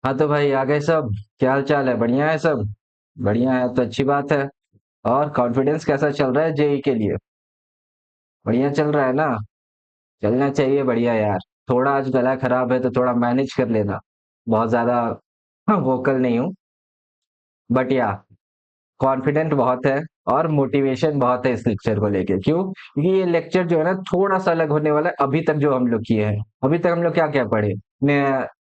हाँ तो भाई आ गए सब। क्या हाल चाल है? बढ़िया है सब। बढ़िया है तो अच्छी बात है। और कॉन्फिडेंस कैसा चल रहा है जेई के लिए? बढ़िया चल रहा है ना? चलना चाहिए बढ़िया यार। थोड़ा आज गला खराब है तो थोड़ा मैनेज कर लेना। बहुत ज्यादा वोकल नहीं हूँ, बट या कॉन्फिडेंट बहुत है। और मोटिवेशन बहुत है इस लेक्चर को लेके। क्यों? क्योंकि ये लेक्चर जो है ना थोड़ा सा अलग होने वाला है अभी तक जो हम लोग किए हैं। अभी तक हम लोग क्या क्या पढ़े?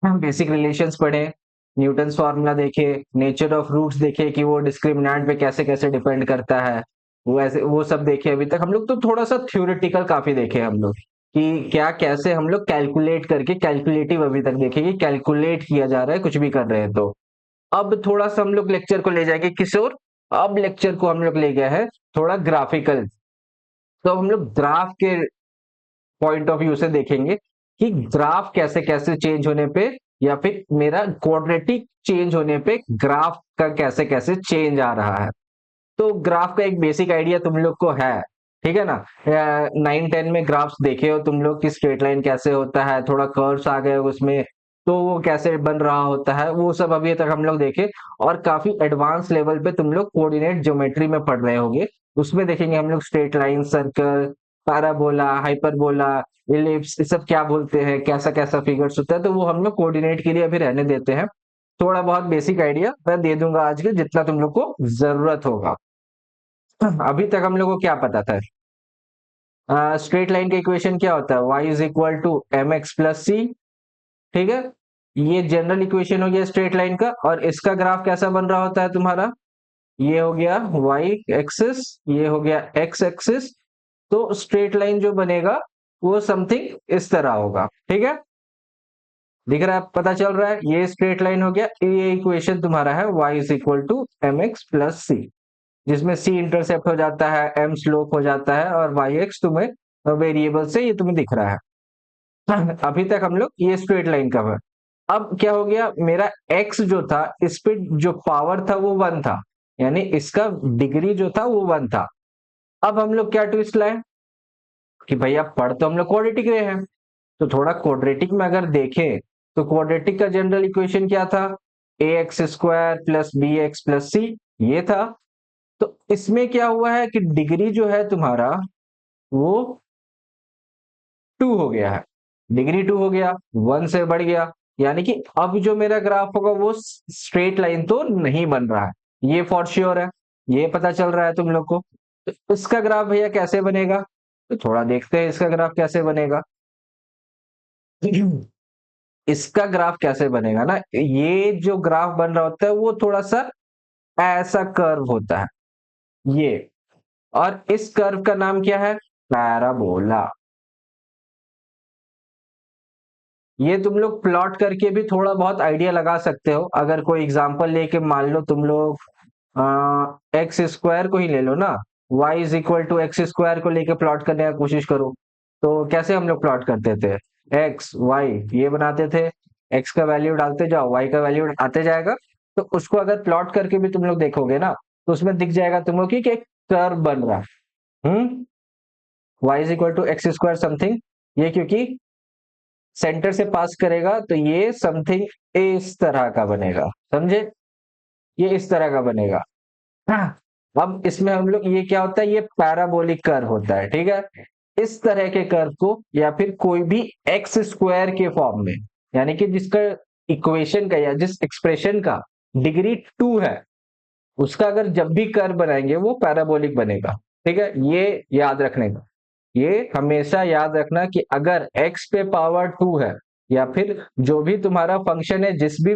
बेसिक रिलेशंस पढ़े, न्यूटन्स फॉर्मूला देखे, नेचर ऑफ रूट्स देखे कि वो डिस्क्रिमिनेंट पे कैसे कैसे डिपेंड करता है। वो ऐसे वो सब देखे अभी तक हम लोग। तो थोड़ा सा थ्योरेटिकल काफी देखे हम लोग कि क्या कैसे हम लोग कैलकुलेट करके, कैलकुलेटिव अभी तक देखे कि कैलकुलेट किया जा रहा है कुछ भी कर रहे हैं तो। अब थोड़ा सा हम लोग लेक्चर को ले जाएंगे किस ओर? अब लेक्चर को हम लोग ले गए हैं थोड़ा ग्राफिकल। तो हम लोग ग्राफ के पॉइंट ऑफ व्यू से देखेंगे कि ग्राफ कैसे कैसे चेंज होने पे, या फिर मेरा क्वाड्रेटिक चेंज होने पे ग्राफ का कैसे कैसे चेंज आ रहा है। तो ग्राफ का एक बेसिक आइडिया तुम लोग को है, ठीक है ना? 9 10 में ग्राफ्स देखे हो तुम लोग कि स्ट्रेट लाइन कैसे होता है, थोड़ा कर्व्स आ गए उसमें, तो वो कैसे बन रहा होता है, वो सब अभी तक हम लोग देखे। और काफी एडवांस लेवल पे तुम लोग कोऑर्डिनेट ज्योमेट्री में पढ़ रहे होगे। उसमें देखेंगे हम लोग straight line, circle, parabola, hyperbola, ellipse, ये सब क्या बोलते हैं, कैसा कैसा फिगर्स होता है, तो वो हम लोग कोऑर्डिनेट के लिए अभी रहने देते हैं। थोड़ा बहुत बेसिक आइडिया मैं दे दूंगा आज के, जितना तुम लोग को जरूरत होगा। अभी तक हम लोग को क्या पता था? स्ट्रेट लाइन का इक्वेशन क्या होता है? y is equal to M X plus C. ठीक है, ये जनरल इक्वेशन हो गया स्ट्रेट लाइन का। और इसका ग्राफ कैसा बन रहा होता है तुम्हारा? ये हो गया y एक्सिस, ये हो गया x एक्सिस। तो स्ट्रेट लाइन जो बनेगा वो समथिंग इस तरह होगा। ठीक है, दिख रहा है? पता चल रहा है? ये स्ट्रेट लाइन हो गया। ये इक्वेशन तुम्हारा है y is equal to M X plus C, जिसमें c इंटरसेप्ट हो जाता है, m स्लोप हो जाता है, और y x तुम्हें वेरिएबल से ये तुम्हें दिख रहा है। अभी तक हम लोग ये स्ट्रेट लाइन का है। अब क्या हो गया? मेरा x जो था, इस पे जो पावर था वो 1 था, यानी इसका डिग्री जो था वो 1 था। अब हम लोग क्या ट्विस्ट लाए कि भैया पढ़ तो हम लोग क्वाड्रेटिक रहे हैं, तो थोड़ा क्वाड्रेटिक में अगर देखें तो क्वाड्रेटिक का जनरल इक्वेशन क्या था? A X square plus B X plus C, ये था। तो इसमें क्या हुआ है कि डिग्री जो है तुम्हारा वो 2 हो गया है। डिग्री 2 हो गया, 1 से बढ़ गया। यानी कि अब जो मेरा ग्राफ होगा वो स्ट्रेट लाइन तो नहीं बन रहा है, ये फॉर श्योर है। ये पता चल रहा है तुम लोग को। तो इसका ग्राफ भैया कैसे बनेगा? तो थोड़ा देखते हैं इसका ग्राफ कैसे बनेगा। इसका ग्राफ कैसे बनेगा ना, ये जो ग्राफ बन रहा होता है वो थोड़ा सा ऐसा कर्व होता है, ये। और इस कर्व का नाम क्या है? पैराबोला। ये तुम लोग प्लॉट करके भी थोड़ा बहुत आइडिया लगा सकते हो। अगर कोई एग्जांपल लेके मान लो तुम लोग एक्स स्क्वायर को ही ले लो ना, y is equal to x square को लेके प्लॉट करने का कोशिश करो। तो कैसे हम लोग प्लॉट करते थे? एक्स वाई ये बनाते थे, एक्स का वैल्यू डालते जाओ, वाई का वैल्यू आते जाएगा। तो उसको अगर प्लॉट करके भी तुम लोग देखोगे ना, तो उसमें दिख जाएगा तुम लोग कि एक कर्व बन रहा है। Y is equal to x square something, ये क्योंकि सेंटर से पास करेगा तो ये समथिंग इस तरह का बनेगा, समझे? ये इस तरह का बनेगा। हाँ, अब इसमें हम लोग, ये क्या होता है? ये पैराबोलिक कर्व होता है, ठीक है। इस तरह के कर्व को, या फिर कोई भी एक्स स्क्वायर के फॉर्म में, यानी कि जिसका इक्वेशन का या जिस एक्सप्रेशन का डिग्री 2 है, उसका अगर जब भी कर्व बनाएंगे वो पैराबोलिक बनेगा। ठीक है, ये याद रखने का। ये हमेशा याद रखना कि अगर x पे पावर 2 है, या फिर जो भी तुम्हारा फंक्शन है जिस भी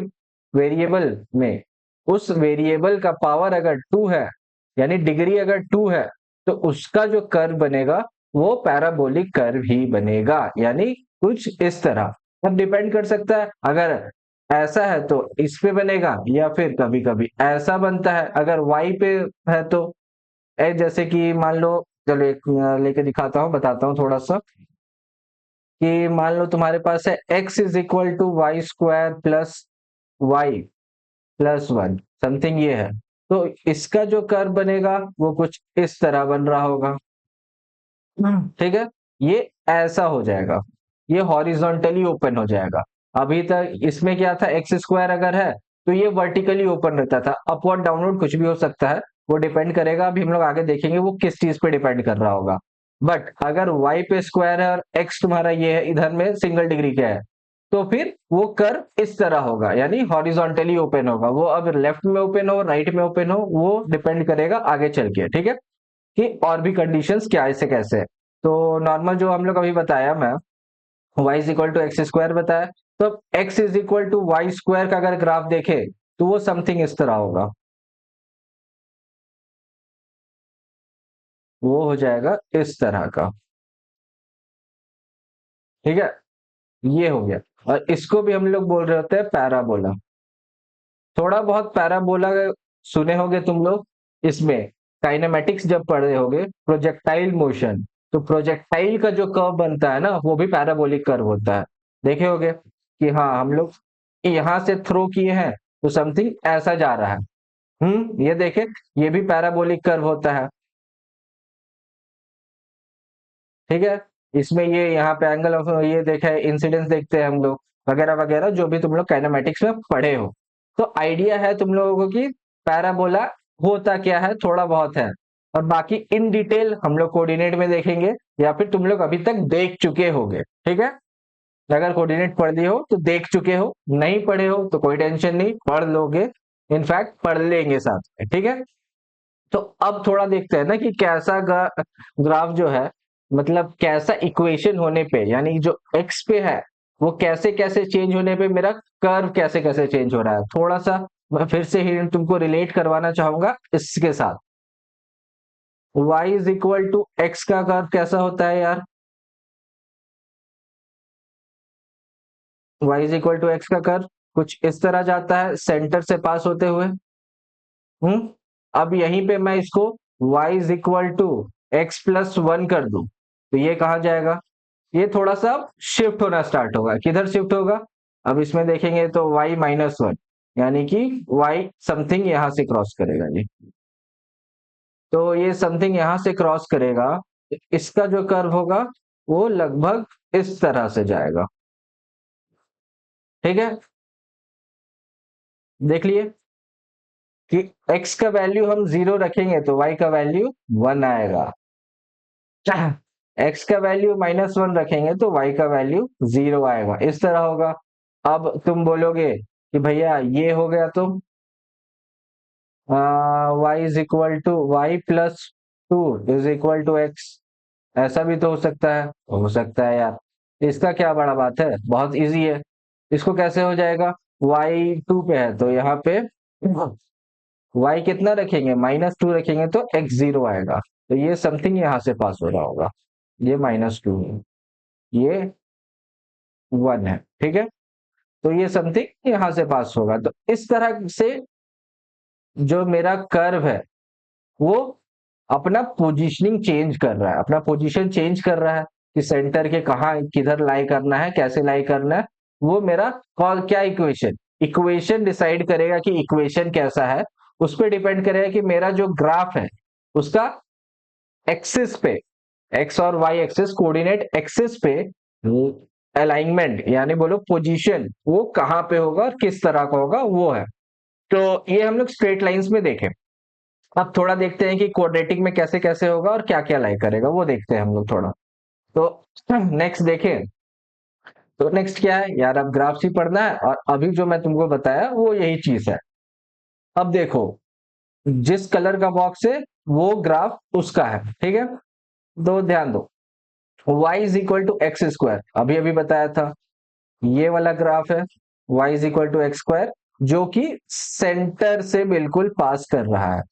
वेरिएबल में, उस वेरिएबल का पावर अगर 2 है, यानी डिग्री अगर 2 है, तो उसका जो कर्व बनेगा वो पैराबोलिक कर्व ही बनेगा, यानी कुछ इस तरह। अब डिपेंड कर सकता है, अगर ऐसा है तो इस पे बनेगा, या फिर कभी कभी ऐसा बनता है अगर y पे है तो। जैसे कि मान लो, चलो एक लेके दिखाता हूँ, बताता हूँ थोड़ा सा। कि मान लो तुम्हारे पास है x is equal to y square plus y plus 1 something, ये है। तो इसका जो कर्व बनेगा वो कुछ इस तरह बन रहा होगा। ठीक है, ये ऐसा हो जाएगा, ये हॉरिजॉन्टली ओपन हो जाएगा। अभी तक इसमें क्या था, एक्स स्क्वायर अगर है तो ये वर्टिकली ओपन रहता था, अपवर्ड डाउनवर्ड कुछ भी हो सकता है, वो डिपेंड करेगा, अभी हम लोग आगे देखेंगे वो किस चीज पे डिपेंड कर रहा होगा। बट अगर y पे स्क्वायर है और x तुम्हारा ये है, इधर में सिंगल डिग्री का है, तो फिर वो कर्व इस तरह होगा, यानी हॉरिजॉन्टली ओपन होगा। वो अब लेफ्ट में ओपन हो, राइट में ओपन हो, वो डिपेंड करेगा आगे चल के, ठीक है, कि और भी कंडीशंस क्या ऐसे कैसे है। तो नॉर्मल जो हम लोग अभी बताया मैं, y is equal to x square बताया, तो x is equal to y square का अगर ग्राफ देखे तो वो समथिंग इस तरह होगा, वो हो जाएगा इस तरह का, ठीक है, ये हो गया। और इसको भी हम लोग बोल रहे होते हैं पैराबोला। थोड़ा बहुत पैराबोला सुने होगे तुम लोग, इसमें काइनेमेटिक्स जब पढ़े होगे, प्रोजेक्टाइल मोशन, तो प्रोजेक्टाइल का जो कर्व बनता है ना, वो भी पैराबोलिक कर्व होता है। देखे होगे कि हाँ हम लोग यहां से थ्रो किए हैं तो समथिंग ऐसा जा रहा है। ये देखे, ये भी पैराबोलिक कर्व होता है, ठीक है। इसमें ये यहाँ पे एंगल ऑफ ये देखा है, इंसिडेंस देखते हैं हम लोग, वगैरह वगैरह जो भी तुम लोग काइनेमेटिक्स में पढ़े हो। तो आइडिया है तुम लोगों को कि पैराबोला होता क्या है, थोड़ा बहुत है। और बाकी इन डिटेल हम लोग कोऑर्डिनेट में देखेंगे, या फिर तुम लोग अभी तक देख चुके होगे, ठीक है। अगर कोऑर्डिनेट पढ़ लिए हो तो देख चुके हो, नहीं पढ़े हो तो कोई टेंशन नहीं, पढ़ लोगे, इनफैक्ट पढ़ लेंगे साथ में, ठीक है। तो अब थोड़ा देखते हैं ना कि कैसा ग्राफ जो है, मतलब कैसा इक्वेशन होने पे, यानी जो एक्स पे है वो कैसे कैसे चेंज होने पे मेरा कर्व कैसे कैसे चेंज हो रहा है। थोड़ा सा मैं फिर से ही तुमको रिलेट करवाना चाहूंगा इसके साथ। y is equal to x का कर्व कैसा होता है यार, y is equal to x का कर्व कुछ इस तरह जाता है सेंटर से पास होते हुए। हम्म अब यहीं पे मैं इसको y is equal to x plus one कर दूं तो ये कहाँ जाएगा, ये थोड़ा सा शिफ्ट होना स्टार्ट होगा। किधर शिफ्ट होगा, अब इसमें देखेंगे तो y माइनस वन, यानी कि y समथिंग यहां से क्रॉस करेगा ये, तो ये समथिंग यहां से क्रॉस करेगा, इसका जो कर्व होगा वो लगभग इस तरह से जाएगा, ठीक है। देख लिए कि x का वैल्यू हम जीरो रखेंगे तो y का वैल्यू वन आएगा, x का वैल्यू माइनस वन रखेंगे तो y का वैल्यू जीरो आएगा, इस तरह होगा। अब तुम बोलोगे कि भैया ये हो गया तो y is equal to y plus two is equal to x, ऐसा भी तो हो सकता है, हो सकता है यार। इसका क्या बड़ा बात है, बहुत इजी है। इसको कैसे हो जाएगा, y टू पे है तो यहाँ पे y कितना रखेंगे, माइनस टू रखेंगे तो x जीरो आएगा, तो ये समथिंग यहाँ से पास हो रहा होगा, ये माइनस टू है, ये वन है, ठीक है। तो ये समथिंग यहां से पास होगा, तो इस तरह से जो मेरा कर्व है वो अपना पोजीशनिंग चेंज कर रहा है, अपना पोजीशन चेंज कर रहा है कि सेंटर के कहा किधर लाई करना है, कैसे लाई करना है। वो मेरा कॉल क्या इक्वेशन, इक्वेशन डिसाइड करेगा कि इक्वेशन कैसा है, उस पर डिपेंड करेगा कि मेरा जो ग्राफ है उसका एक्सिस पे, एक्स और वाई एक्सिस कोऑर्डिनेट एक्सिस पे अलाइनमेंट, यानी बोलो पोजीशन, वो कहां पे होगा और किस तरह का होगा वो है। तो ये हम लोग स्ट्रेट लाइंस में देखें। अब थोड़ा देखते हैं कि क्वाड्रेटिक में कैसे कैसे होगा और क्या क्या लाई करेगा, वो देखते हैं हम लोग थोड़ा। तो नेक्स्ट देखें, तो नेक्स्ट क्या है यार, अब ग्राफ्स ही पढ़ना है, और अभी जो मैं तुमको बताया वो यही चीज है। अब देखो, जिस कलर का बॉक्स है वो ग्राफ उसका है, ठीक है। तो ध्यान दो, y is equal to x square, अभी अभी बताया था, ये वाला ग्राफ है, y is equal to x square, जो कि सेंटर से बिल्कुल पास कर रहा है,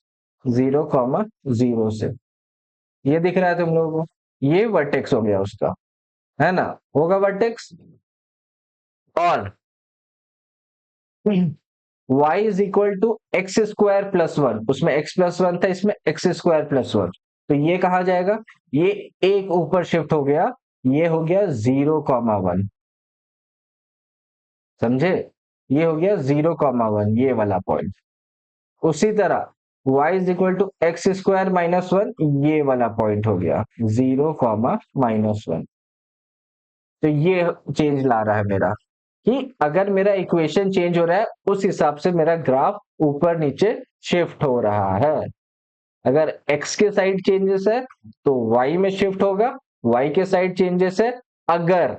जीरो कॉमा जीरो से, ये दिख रहा है तुम लोगों को, ये वर्टेक्स हो गया उसका, है ना, होगा वर्टेक्स। और y is equal to x square plus one, उसमें x प्लस वन था, इसमें एक्स स्क्वायर प्लस वन, तो ये कहा जाएगा, ये एक ऊपर शिफ्ट हो गया, ये हो गया जीरो कॉमा वन, समझे, ये हो गया जीरो कॉमा वन, ये वाला पॉइंट। उसी तरह y is equal to x square minus one, ये वाला पॉइंट हो गया जीरो कॉमा माइनस वन, तो ये चेंज ला रहा है मेरा। कि अगर मेरा इक्वेशन चेंज हो रहा है उस हिसाब से मेरा ग्राफ ऊपर नीचे शिफ्ट हो रहा है। अगर x के साइड चेंजेस है तो y में शिफ्ट होगा, y के साइड चेंजेस है अगर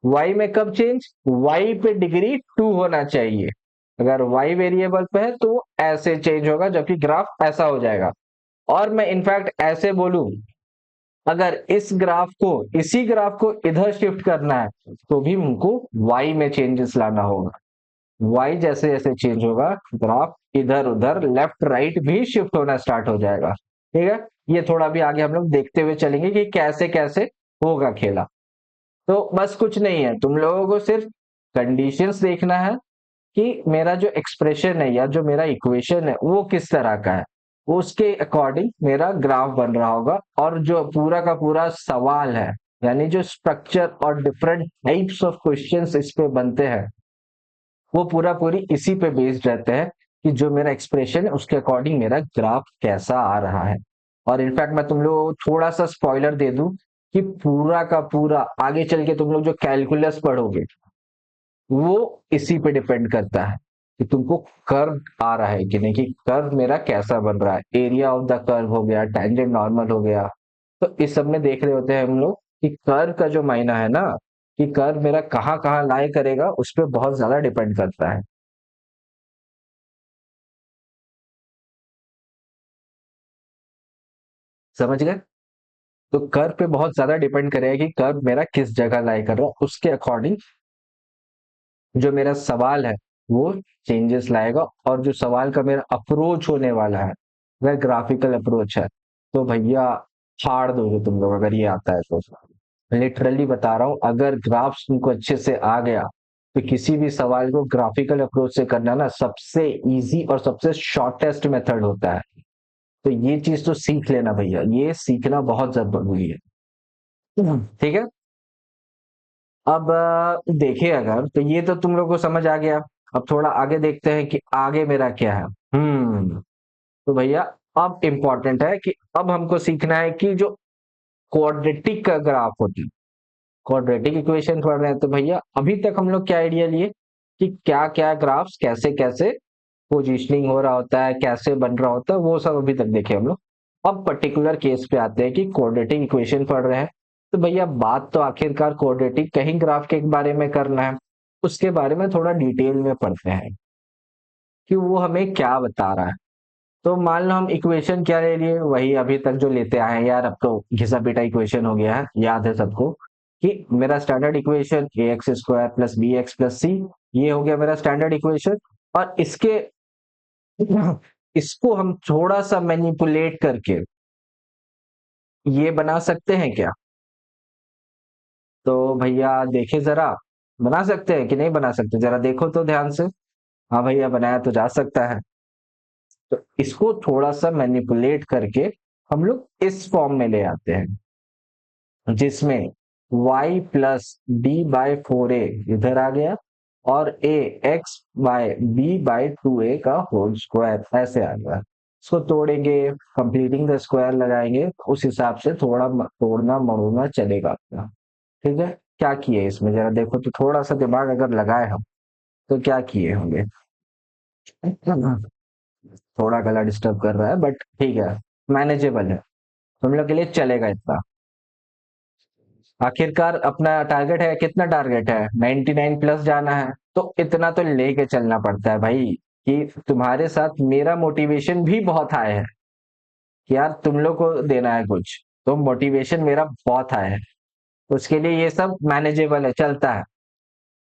y में कब चेंज, y पे डिग्री 2 होना चाहिए। अगर y वेरिएबल पे है तो ऐसे चेंज होगा, जबकि ग्राफ ऐसा हो जाएगा। और मैं इनफैक्ट ऐसे बोलूं, अगर इस ग्राफ को, इसी ग्राफ को इधर शिफ्ट करना है तो भी हमको y में चेंजेस लाना होगा। y जैसे जैसे चेंज होगा ग्राफ इधर उधर लेफ्ट राइट भी शिफ्ट होना स्टार्ट हो जाएगा। ठीक है, ये थोड़ा भी आगे हम लोग देखते हुए चलेंगे कि कैसे कैसे होगा खेला। तो बस कुछ नहीं है, तुम लोगों को सिर्फ कंडीशंस देखना है कि मेरा जो एक्सप्रेशन है या जो मेरा इक्वेशन है वो किस तरह का है, उसके अकॉर्डिंग मेरा ग्राफ बन रहा होगा। और जो पूरा का पूरा सवाल है, यानी जो स्ट्रक्चर और डिफरेंट टाइप्स ऑफ क्वेश्चंस इस पे बनते हैं, वो पूरा पूरी इसी पे बेस्ड रहते हैं कि जो मेरा एक्सप्रेशन है उसके अकॉर्डिंग मेरा ग्राफ कैसा आ रहा है। और इनफैक्ट मैं तुम लोगों को थोड़ा सा स्पॉइलर दे दूं कि पूरा का पूरा आगे चल के तुम लोग जो कैलकुलस पढ़ोगे वो इसी पे डिपेंड करता है कि तुमको कर्व आ रहा है कि नहीं, कि कर्व मेरा कैसा बन रहा है। एरिया ऑफ द कर्व हो गया, टेंजेंट नॉर्मल हो गया, तो इस सब में देख रहे होते हैं हम लोग कि कर्व का जो मायना है ना, कि कर्व मेरा कहाँ कहाँ लाई करेगा उस पर बहुत ज्यादा डिपेंड करता है। समझ गए? तो कर्व पे बहुत ज्यादा डिपेंड करेगा कि कर्व मेरा किस जगह लाई कर रहा है, उसके अकॉर्डिंग जो मेरा सवाल है वो चेंजेस लाएगा। और जो सवाल का मेरा अप्रोच होने वाला है वह ग्राफिकल अप्रोच है। तो भैया फाड़ दोगे तुम लोग अगर ये आता है तो। लिटरली बता रहा हूं, अगर ग्राफ्स तुमको अच्छे से आ गया तो किसी भी सवाल को ग्राफिकल अप्रोच से करना ना सबसे इजी और सबसे शॉर्टेस्ट मेथड होता है। तो ये चीज तो सीख लेना भैया, ये सीखना बहुत जरूरी है। ठीक है। अब देखिए, अगर तो ये तो तुम लोग को समझ आ गया। अब थोड़ा आगे देखते हैं कि आगे मेरा क्या है। तो भैया अब इंपॉर्टेंट है कि अब हमको सीखना है कि जो क्वाड्रेटिक का ग्राफ होती है, क्वाड्रेटिक इक्वेशन पढ़ रहे हैं तो भैया अभी तक हम लोग क्या आइडिया लिए कि क्या क्या ग्राफ्स कैसे कैसे पोजीशनिंग हो रहा होता है, कैसे बन रहा होता है, वो सब अभी तक देखे हम लोग। अब पर्टिकुलर केस पे आते हैं कि क्वाड्रेटिक इक्वेशन पढ़ रहे हैं। तो भैया बात तो आखिरकार क्वाड्रेटिक कहीं ग्राफ के बारे में करना है, उसके बारे में थोड़ा डिटेल में पढ़ते हैं कि वो हमें क्या बता रहा है। तो मान लो हम इक्वेशन क्या ले लिए, वही अभी तक जो लेते आए हैं यार, अब तो घिसा पिटा इक्वेशन हो गया है, याद है सबको कि मेरा standard equation A X square plus B X plus C, ये हो गया मेरा स्टैंडर्ड इक्वेशन। और इसके इसको हम थोड़ा सा मैनिपुलेट करके ये बना सकते हैं क्या? तो भैया देखे जरा, बना सकते हैं कि नहीं बना सकते, जरा देखो तो ध्यान से। हाँ भैया बनाया तो जा सकता है। तो इसको थोड़ा सा मैनिपुलेट करके हम लोग इस फॉर्म में ले आते हैं, जिसमें y plus D by four A इधर आ गया और a x by B by two A का होल स्क्वायर ऐसे आ गया। इसको तोड़ेंगे, कंप्लीटिंग द स्क्वायर लगाएंगे, उस हिसाब से थोड़ा तोड़ना मरोड़ना चलेगा अपना। ठीक है, क्या किए इसमें जरा देखो तो, थोड़ा सा दिमाग अगर लगाए हम तो क्या किए होंगे। थोड़ा गला डिस्टर्ब कर रहा है बट ठीक है, मैनेजेबल है, तुम लोग के लिए चलेगा इतना। आखिरकार अपना टारगेट है, कितना टारगेट है, 99 प्लस जाना है, तो इतना तो लेके चलना पड़ता है भाई। कि तुम्हारे साथ मेरा मोटिवेशन भी बहुत हाई है कि यार तुम लोग को देना है कुछ, तो मोटिवेशन मेरा बहुत हाई है। उसके लिए ये सब मैनेजेबल है, चलता है।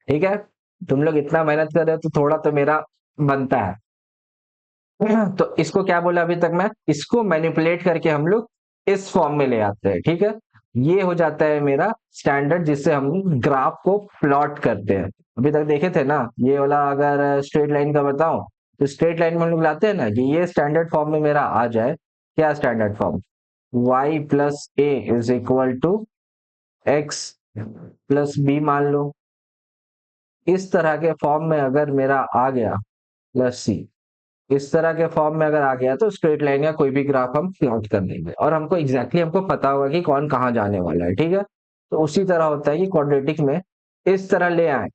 ठीक है, तुम लोग इतना मेहनत कर रहे हो तो थोड़ा तो मेरा बनता है। तो इसको क्या बोला अभी तक मैं, इसको मैनिपुलेट करके हम लोग इस फॉर्म में ले आते हैं। ठीक है, ये हो जाता है मेरा स्टैंडर्ड, जिससे हम ग्राफ को प्लॉट करते हैं। अभी तक देखे थे ना, ये वाला अगर स्ट्रेट लाइन का बताऊं तो स्ट्रेट लाइन में हम लोग लाते हैं ना कि ये स्टैंडर्ड फॉर्म में मेरा आ जाए। क्या standard form, y plus a is equal to x plus b मान लो। इस तरह के फॉर्म में अगर मेरा आ गया, प्लस सी, इस तरह के फॉर्म में अगर आ गया तो स्ट्रेट लाइन का कोई भी ग्राफ हम प्लॉट कर देंगे और हमको एग्जैक्टली हमको पता होगा कि कौन कहाँ जाने वाला है। ठीक है, तो उसी तरह होता है कि क्वाड्रेटिक में इस तरह ले आए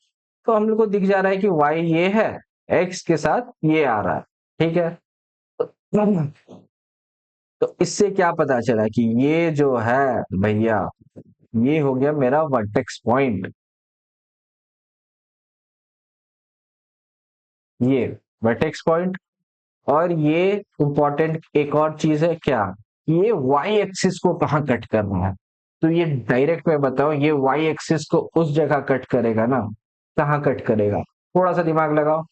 तो हम लोग को दिख जा रहा है कि y ये है, x के साथ ये आ रहा है। ठीक है, तो इससे क्या पता चला कि ये जो है भैया, ये हो गया मेरा वर्टेक्स पॉइंट। ये वर्टेक्स पॉइंट। और ये इंपॉर्टेंट एक और चीज है क्या, ये वाई एक्सिस को कहाँ कट करना है। तो ये डायरेक्ट मैं बताऊं, ये वाई एक्सिस को उस जगह कट करेगा ना, कहाँ कट करेगा, थोड़ा सा दिमाग लगाओ।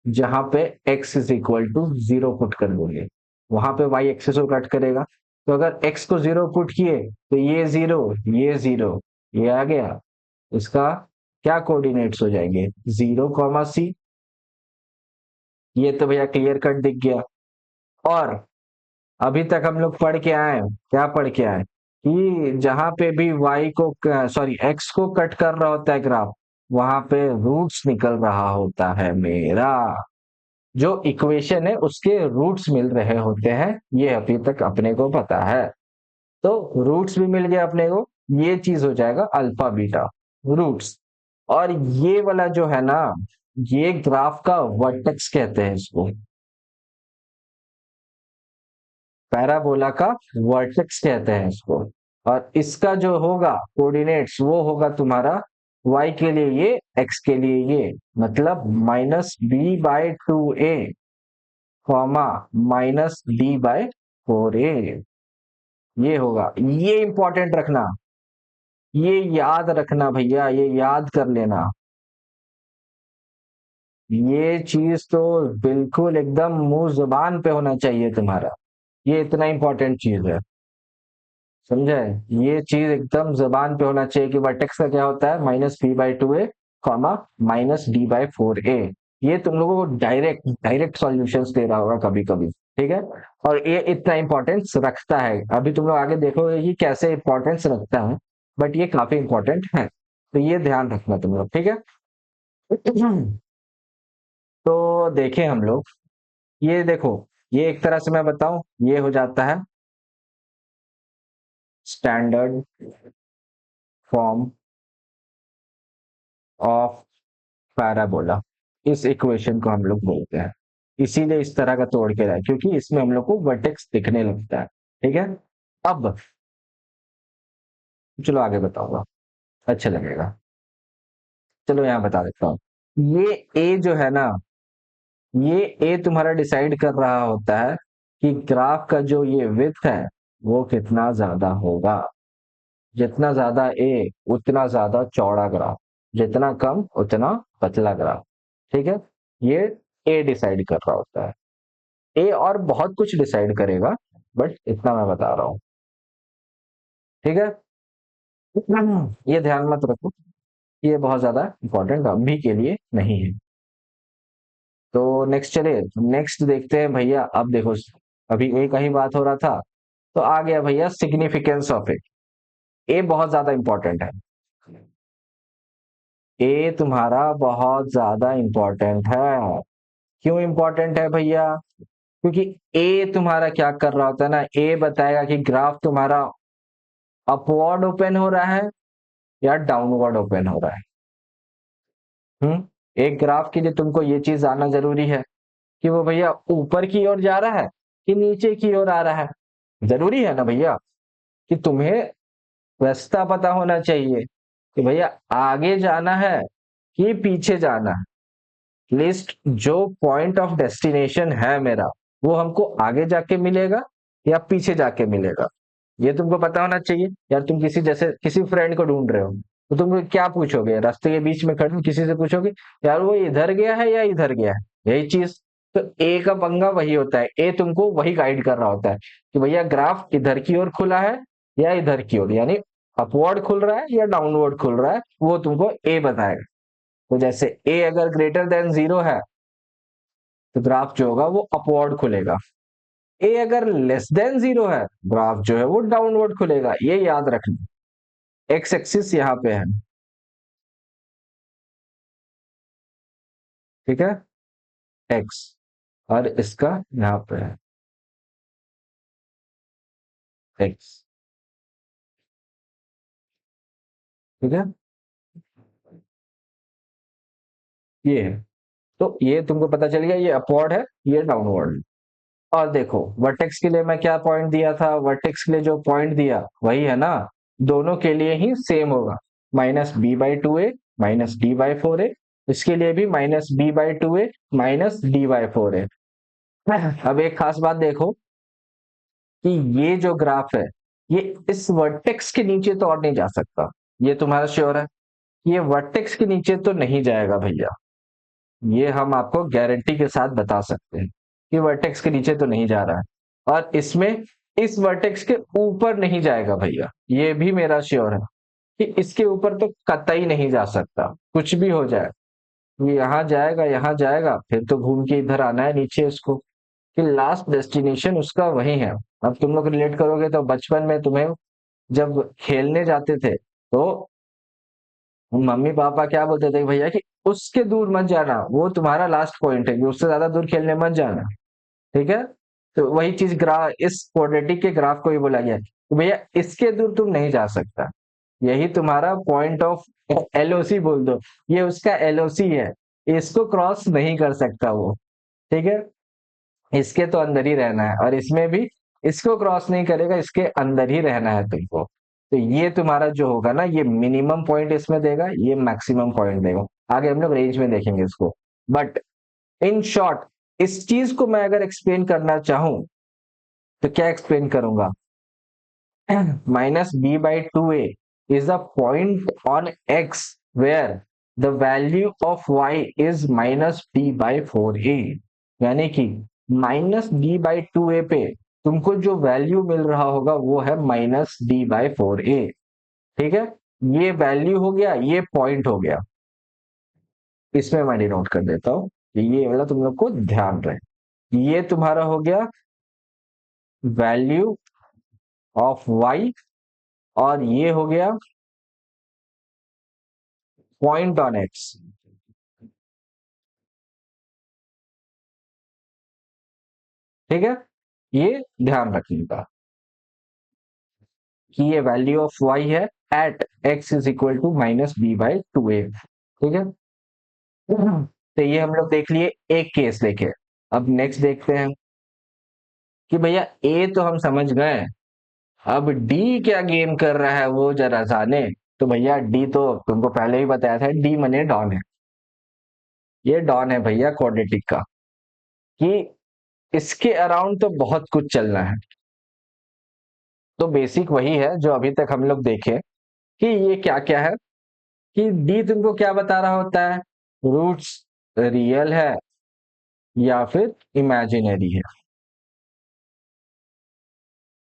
जहां पे x is equal to 0 put कर दोगे, वहां पे y एक्सिस को कट करेगा। तो अगर x को 0 पुट किए तो ये 0, ये 0, ये आ गया। इसका क्या कोऑर्डिनेट्स हो जाएंगे, 0, C। ये तो भैया क्लियर कट दिख गया। और अभी तक हम लोग पढ़ के आए, क्या पढ़ के आए, कि जहां पे भी y को, सॉरी, x को कट कर रहा होता है ग्राफ, वहां पे रूट्स निकल रहा होता है मेरा। जो इक्वेशन है उसके रूट्स मिल रहे होते हैं, ये अभी तक अपने को पता है। तो रूट्स भी मिल गया अपने को, ये चीज हो जाएगा अल्फा बीटा रूट्स। और ये वाला जो है ना, ये ग्राफ का वर्टेक्स कहते हैं इसको, पैराबोला का वर्टेक्स कहते हैं इसको। और इसका जो होगा कोऑर्डिनेट्स, वो होगा तुम्हारा y के लिए ये, x के लिए ये, मतलब -b/2a, कॉमा -d/4a। ये होगा, ये इंपॉर्टेंट रखना, ये याद रखना भैया, ये याद कर लेना। ये चीज तो बिल्कुल एकदम मुंह जुबान पे होना चाहिए तुम्हारा, ये इतना इंपॉर्टेंट चीज है। समझे, ये चीज एकदम जबान पे होना चाहिए कि वर्टेक्स का क्या होता है, -b/2a, कॉमा -d/4a। ये तुम लोगों को डायरेक्ट डायरेक्ट सॉल्यूशंस दे रहा होगा कभी कभी। ठीक है, और ये इतना इंपॉर्टेंस रखता है, अभी तुम लोग आगे देखोगे कि कैसे इंपॉर्टेंस रखता है, बट ये काफी इंपॉर्टेंट है। तो ये ध्यान रखना तुम लोग, ठीक है। तो देखें हम लोग, ये देखो, ये एक तरह से मैं बताऊं, ये हो जाता है स्टैंडर्ड फॉर्म ऑफ पैराबोला। इस इक्वेशन को हम लोग बोलते हैं, इसीलिए इस तरह का तोड़ के रहा है, क्योंकि इसमें हम लोग को वर्टेक्स दिखने लगता है। ठीक है, अब चलो आगे बताऊंगा, अच्छा लगेगा। चलो यहाँ बता देता हूँ। ये ए जो है ना, ये ए तुम्हारा डिसाइड कर रहा होता है कि ग्राफ का जो ये विड्थ है वो कितना ज्यादा होगा। जितना ज्यादा ए, उतना ज्यादा चौड़ा ग्राफ, जितना कम उतना पतला ग्राफ। ठीक है, ये ए डिसाइड कर रहा होता है। ए और बहुत कुछ डिसाइड करेगा, बट इतना मैं बता रहा हूँ। ठीक है, ये ध्यान मत रखो, ये बहुत ज्यादा इंपॉर्टेंट अभी के लिए नहीं है। तो नेक्स्ट चले, नेक्स्ट देखते हैं भैया। अब देखो, अभी ए का ही बात हो रहा था, तो आ गया भैया सिग्निफिकेंस ऑफ इट। ए बहुत ज्यादा इंपॉर्टेंट है, ए तुम्हारा बहुत ज्यादा इंपॉर्टेंट है। क्यों इंपॉर्टेंट है भैया, क्योंकि ए तुम्हारा क्या कर रहा होता है ना, ए बताएगा कि ग्राफ तुम्हारा अपवर्ड ओपन हो रहा है या डाउनवर्ड ओपन हो रहा है। एक ग्राफ के लिए तुमको ये चीज आना जरूरी है कि वो भैया ऊपर की ओर जा रहा है कि नीचे की ओर आ रहा है। जरूरी है ना भैया, कि तुम्हें रास्ता पता होना चाहिए कि भैया आगे जाना है कि पीछे जाना है। लिस्ट जो पॉइंट ऑफ डेस्टिनेशन है मेरा, वो हमको आगे जाके मिलेगा या पीछे जाके मिलेगा, ये तुमको पता होना चाहिए। यार तुम किसी, जैसे किसी फ्रेंड को ढूंढ रहे हो, तो तुम क्या पूछोगे, रास्ते के बीच में खड़े हो, किसी से पूछोगे यार वो इधर गया है या इधर गया है, यही चीज। तो ए का पंगा वही होता है, ए तुमको वही गाइड कर रहा होता है कि भैया ग्राफ इधर की ओर खुला है या इधर की ओर, यानी अपवर्ड खुल रहा है या डाउनवर्ड खुल रहा है, वो तुमको ए बताएगा। तो जैसे ए अगर ग्रेटर देन 0 है, तो ग्राफ जो होगा वो अपवर्ड खुलेगा। ए अगर लेस देन 0 है, ग्राफ जो है वो डाउनवर्ड खुलेगा, ये याद रखना। एक्स एक्सिस यहाँ पे है, ठीक है, एक्स, और इसका यहाँ पे है एक्स। ठीक है, ये है। तो ये तुमको पता चल गया, ये अपवर्ड है, ये डाउनवर्ड। और देखो वर्टेक्स के लिए मैं क्या पॉइंट दिया था, वर्टेक्स के लिए जो पॉइंट दिया वही है ना, दोनों के लिए ही सेम होगा, -b/2a -d/4a। इसके लिए भी -b/2a -d/4a। अब एक खास बात देखो कि ये जो ग्राफ है, ये इस वर्टेक्स के नीचे तो और नहीं जा सकता, ये तुम्हारा श्योर है। ये वर्टेक्स के नीचे तो नहीं जाएगा भैया, ये हम आपको गारंटी के साथ बता सकते हैं कि वर्टेक्स के नीचे तो नहीं जा रहा है। और इसमें इस वर्टेक्स के ऊपर नहीं जाएगा भैया, ये भी मेरा श्योर है कि इसके ऊपर तो कतई नहीं जा सकता, कुछ भी हो जाए। ये यहाँ जाएगा, यहाँ जाएगा, फिर तो घूम के इधर आना है नीचे इसको, कि लास्ट डेस्टिनेशन उसका वही है। अब तुम लोग रिलेट करोगे तो बचपन में तुम्हें जब खेलने जाते थे तो मम्मी पापा क्या बोलते थे भैया कि उसके दूर मत जाना, वो तुम्हारा लास्ट पॉइंट है, कि उससे ज्यादा दूर खेलने मत जाना। ठीक है। तो वही चीज ग्राफ, इस क्वाड्रेटिक के ग्राफ को ही बोला गया है कि भैया इसके दूर तुम नहीं जा सकता, यही तुम्हारा पॉइंट ऑफ एलओसी बोल दो, ये उसका एलओसी है, इसको क्रॉस नहीं कर सकता वो। ठीक है। इसके तो अंदर ही रहना है, और इसमें भी इसको क्रॉस नहीं करेगा, इसके अंदर ही रहना है तुमको। तो ये तुम्हारा जो होगा ना, ये मिनिमम पॉइंट इसमें देगा, ये मैक्सिमम पॉइंट देगा। आगे हम लोग रेंज में देखेंगे इसको। बट इन शॉर्ट, इस चीज को मैं अगर एक्सप्लेन करना चाहूं तो क्या एक्सप्लेन करूंगा, -b/2a is a point on x where the value of y is -d/4a। यानी कि -d/2a पे तुमको जो वैल्यू मिल रहा होगा वो है -d/4a। ठीक है। ये वैल्यू हो गया, ये पॉइंट हो गया, इसमें मैं डिनोट कर देता हूं कि ये वाला तुम लोग को ध्यान रहे। ये तुम्हारा हो गया वैल्यू ऑफ y, और ये हो गया पॉइंट ऑन x। ठीक है। ये ध्यान रखिएगा कि ये वैल्यू ऑफ y है at x is equal to -b/2a। ठीक है। तो ये हम लोग देख लिए एक केस लेके। अब नेक्स्ट देखते हैं कि भैया ए तो हम समझ गए, अब डी क्या गेम कर रहा है वो जरा जाने। तो भैया डी तो तुमको पहले ही बताया था, डी मने डॉन है। ये डॉन है भैया क्वाड्रेटिक का, कि इसके अराउंड तो बहुत कुछ चलना है। तो बेसिक वही है जो अभी तक हम लोग देखे कि ये क्या क्या है, कि डी तुमको क्या बता रहा होता है, रूट्स रियल है या फिर इमेजिनरी है।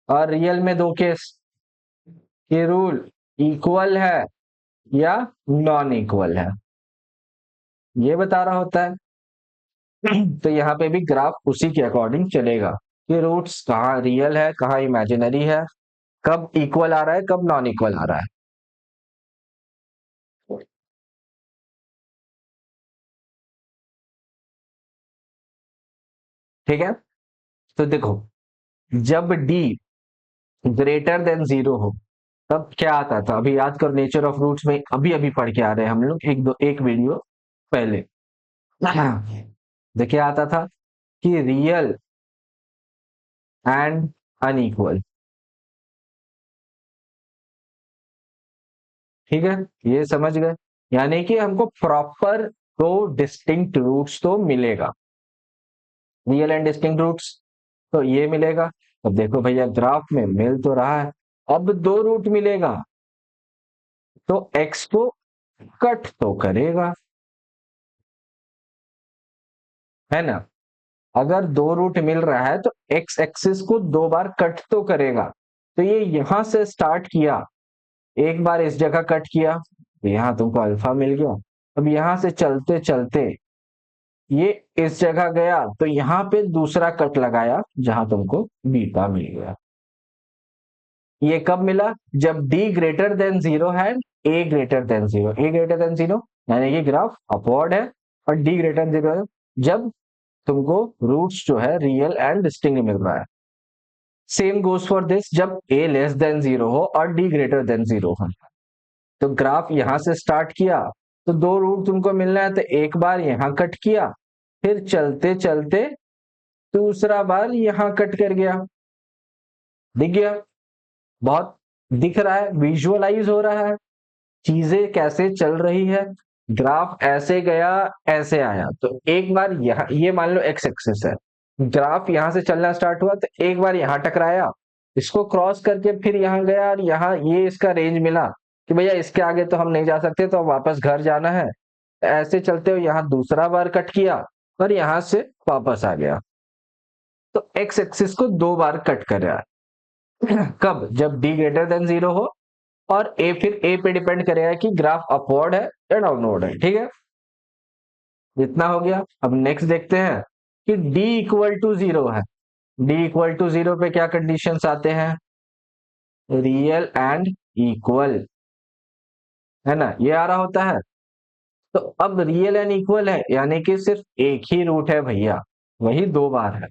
और रियल में दो केस, कि रूल इक्वल है या नॉन इक्वल है, ये बता रहा होता है। तो यहाँ पे भी ग्राफ उसी के अकॉर्डिंग चलेगा कि रूट्स कहाँ रियल है, कहाँ इमेजिनरी है, कब इक्वल आ रहा है, कब नॉन इक्वल आ रहा है। ठीक है। तो देखो, जब डी ग्रेटर देन 0 हो तब क्या आता था, अभी याद करो, नेचर ऑफ रूट्स में अभी अभी पढ़ के आ रहे हैं हम लोग, एक वीडियो पहले। देखिए आता था कि रियल एंड अनइक्वल। ठीक है। ये समझ गए, यानी कि हमको प्रॉपर दो डिस्टिंक्ट रूट्स तो मिलेगा, रियल एंड डिस्टिंक्ट रूट्स तो ये मिलेगा। अब देखो भैया ग्राफ में मिल तो रहा है, अब दो रूट मिलेगा तो एक्स को कट तो करेगा, है ना। अगर दो रूट मिल रहा है तो एक्स एक्सिस को दो बार कट तो करेगा। तो ये यहां से स्टार्ट किया, एक बार इस जगह कट किया तो यहां तुमको अल्फा मिल गया। अब यहां से चलते चलते ये इस जगह गया तो यहां पे दूसरा कट लगाया जहां तुमको बीटा मिल गया। ये कब मिला, जब डी ग्रेटर देन 0 है, A greater than 0, A greater than 0 यानी कि ग्राफ अपवर्ड है, और डी ग्रेटर देन 0 है जब तुमको रूट्स जो है रियल एंड डिस्टिंक्ट मिल रहा है। सेम गोज फॉर दिस जब ए लेस देन 0 हो और डी ग्रेटर देन 0 हो। तो ग्राफ यहां से स्टार्ट किया, तो दो रूट तुमको मिलना है, तो एक बार यहाँ कट किया, फिर चलते चलते दूसरा बार यहाँ कट कर गया। दिख गया? बहुत दिख रहा है, विजुअलाइज हो रहा है चीजें कैसे चल रही है। ग्राफ ऐसे गया, ऐसे आया, तो एक बार यहाँ, ये मान लो एक्स एक्सिस है, ग्राफ यहां से चलना स्टार्ट हुआ, तो एक बार यहाँ टकराया, इसको क्रॉस करके फिर यहाँ गया, और यहाँ ये इसका रेंज मिला कि भैया इसके आगे तो हम नहीं जा सकते, तो अब वापस घर जाना है। ऐसे चलते हुए यहाँ दूसरा बार कट किया और यहाँ से वापस आ गया। तो एक्स एक्सिस को दो बार कट कर रहा है। कब? जब डी ग्रेटर देन जीरो हो, और ए, फिर ए पे डिपेंड करेगा कि ग्राफ अपवर्ड है या डाउनवर्ड है। ठीक है, इतना हो गया। अब नेक्स्ट देखते हैं कि डी इक्वल टू जीरो है। डी इक्वल टू जीरो पे क्या कंडीशंस आते हैं? रियल एंड इक्वल, है ना, ये आ रहा होता है। तो अब रियल एंड इक्वल है, यानी कि सिर्फ एक ही रूट है भैया, वही दो बार है,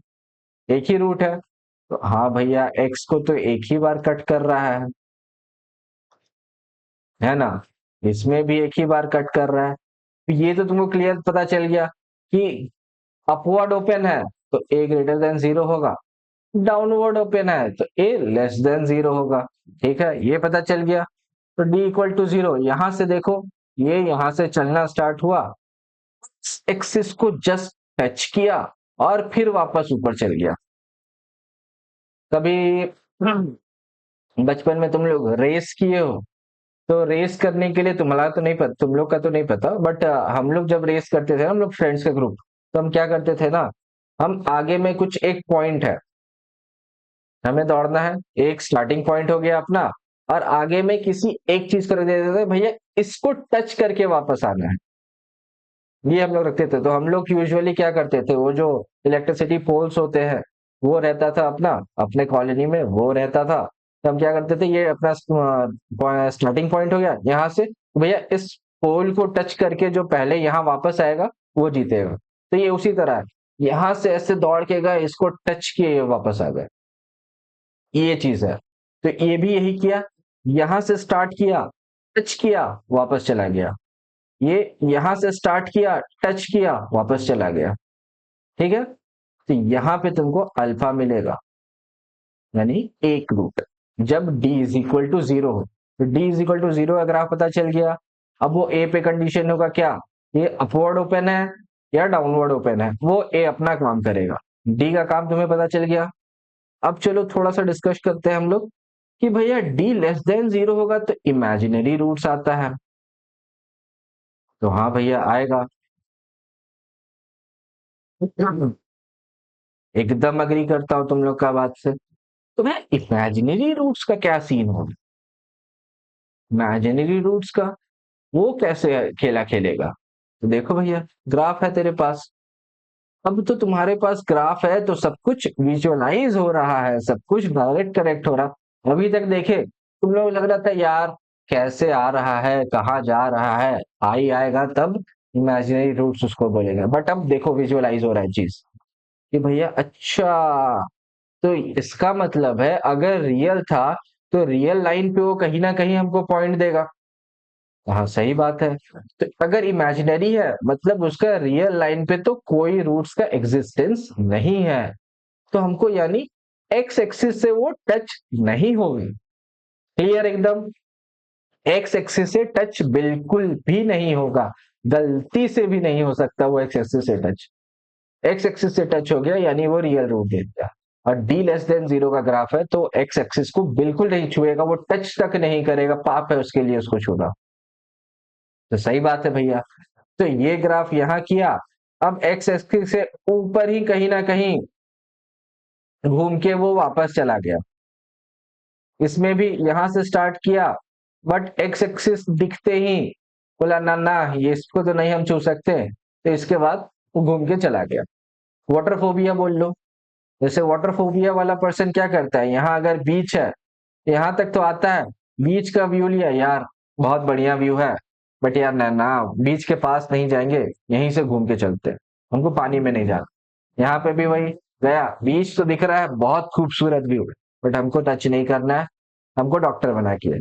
एक ही रूट है। तो हाँ भैया, एक्स को तो एक ही बार कट कर रहा है ना, इसमें भी एक ही बार कट कर रहा है। तो ये तो तुमको क्लियर पता चल गया कि अपवर्ड ओपन है तो ए ग्रेटर देन जीरो होगा, डाउनवर्ड ओपन है तो ए लेस देन जीरो होगा। ठीक है, ये पता चल गया। तो डी इक्वल टू जीरो, यहां से देखो, ये यहां से चलना स्टार्ट हुआ, एक्सिस को जस्ट टच किया और फिर वापस ऊपर चल गया। कभी बचपन में तुम लोग रेस किए हो, तो रेस करने के लिए तुम्हारा तो नहीं पता, तुम लोग का तो नहीं पता, बट हम लोग जब रेस करते थे, हम लोग फ्रेंड्स का ग्रुप, तो हम क्या करते थे ना, हम आगे में कुछ एक पॉइंट है, हमें दौड़ना है, एक स्टार्टिंग पॉइंट हो गया अपना, और आगे में किसी एक चीज कर देते थे, भैया इसको टच करके वापस आना है, ये हम लोग रखते थे। तो हम लोग यूजुअली क्या करते थे, वो जो इलेक्ट्रिसिटी पोल्स होते हैं, वो रहता था अपना, अपने कॉलोनी में वो रहता था, तो हम क्या करते थे, ये अपना स्टार्टिंग पॉइंट हो गया यहाँ से, भैया इस पोल को टच करके जो पहले यहाँ वापस आएगा वो जीतेगा। तो ये उसी तरह है, यहाँ से ऐसे दौड़ के गए, इसको टच किए, ये वापस आ गए, ये चीज है। तो ये भी यही किया, यहां से स्टार्ट किया, टच किया, वापस चला गया, ये यहां से स्टार्ट किया, टच किया, वापस चला गया। ठीक है, तो यहां पे तुमको अल्फा मिलेगा, यानी एक रूट, जब d is equal to zero हो। तो d is equal to zero का ग्राफ पता चल गया। अब वो a पे कंडीशन होगा क्या, ये अपवर्ड ओपन है या डाउनवर्ड ओपन है, वो a अपना काम करेगा, d का काम तुम्हें पता चल गया। अब चलो थोड़ा सा डिस्कस करते हैं हम लोग कि भैया d लेस देन जीरो होगा तो इमेजिनरी रूट्स आता है। तो हाँ भैया आएगा, एकदम अग्री करता हूं तुम लोग का बात से। तो भैया इमेजिनरी रूट्स का क्या सीन होगा, इमेजिनरी रूट्स का वो कैसे खेला खेलेगा? तो देखो भैया, ग्राफ है तेरे पास, अब तो तुम्हारे पास ग्राफ है, तो सब कुछ विजुअलाइज हो रहा है, सब कुछ डायरेक्ट करेक्ट हो रहा। अभी तक देखे तुम लोग लग रहा था यार कैसे आ रहा है, कहाँ जा रहा है, आई आएगा तब इमेजिनरी रूट्स उसको बोलेगा, बट अब देखो विजुअलाइज हो रहा है चीज कि भैया अच्छा, तो इसका मतलब है अगर रियल था तो रियल लाइन पे वो कहीं ना कहीं हमको पॉइंट देगा। हाँ सही बात है, तो अगर इमेजिनरी है मतलब उसका रियल लाइन पे तो कोई रूट्स का एग्जिस्टेंस नहीं है, तो हमको यानी एक्स एक्सिस से वो टच नहीं होगी। क्लियर एकदम, एक्स एक्सिस से टच बिल्कुल भी नहीं होगा, गलती से भी नहीं हो सकता वो एक्स एक्सिस से टच। एक्स एक्सिस से टच हो गया यानी वो रियल रूट दे दिया। और डी लेस देन जीरो का ग्राफ है तो एक्स एक्सिस को बिल्कुल नहीं छुएगा, वो टच तक नहीं करेगा, पाप है उसके लिए उसको छूना। तो सही बात है भैया, तो ये ग्राफ यहाँ किया, अब एक्स एक्सिस से ऊपर ही कहीं ना कहीं घूम के वो वापस चला गया। इसमें भी यहां से स्टार्ट किया, बट एक्स एक्सिस दिखते ही बोला ना ना, ये इसको तो नहीं हम छू सकते, तो इसके बाद वो घूम के चला गया। वाटरफोबिया बोल लो, जैसे वाटरफोबिया वाला पर्सन क्या करता है, यहाँ अगर बीच है, यहाँ तक तो आता है, बीच का व्यू लिया यार, बहुत बढ़िया व्यू है, बट यार ना ना, बीच के पास नहीं जाएंगे, यहीं से घूम के चलते हैं, हमको पानी में नहीं जाना। यहाँ पे भी वही, गया, बीच तो दिख रहा है, बहुत खूबसूरत व्यू, बट हमको टच नहीं करना है, हमको डॉक्टर बना के,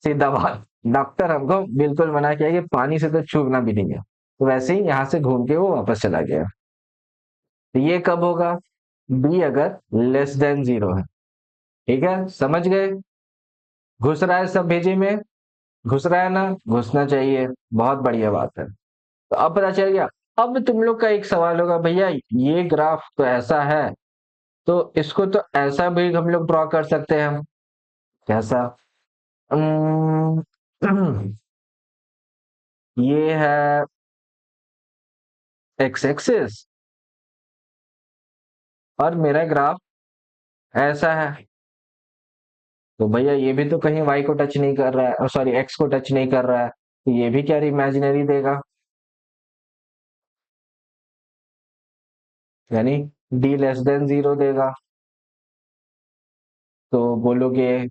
सीधा बात। डॉक्टर हमको बिल्कुल मना किया कि पानी से तो छूना भी नहीं है, तो वैसे ही यहाँ से घूम के वो वापस चला गया। तो ये कब होगा? बी अगर लेस देन जीरो है। ठीक है, समझ गए? घुस रहा है सब भेजे में? घुस रहा है ना? घुसना चाहिए। बहुत बढ़िया बात है। तो अब पता चल गया। अब तुम लोग का एक सवाल होगा, भैया ये ग्राफ तो ऐसा है, तो इसको तो ऐसा भी हम लोग ड्रॉ कर सकते हैं हम। कैसा? अम्म, ये है एक्स एक्सिस और मेरा ग्राफ ऐसा है। तो भैया ये भी तो कहीं वाई को टच नहीं कर रहा है, सॉरी एक्स को टच नहीं कर रहा है, तो ये भी क्या इमेजिनरी देगा? यानी डी लेस देन जीरो देगा। तो बोलोगे,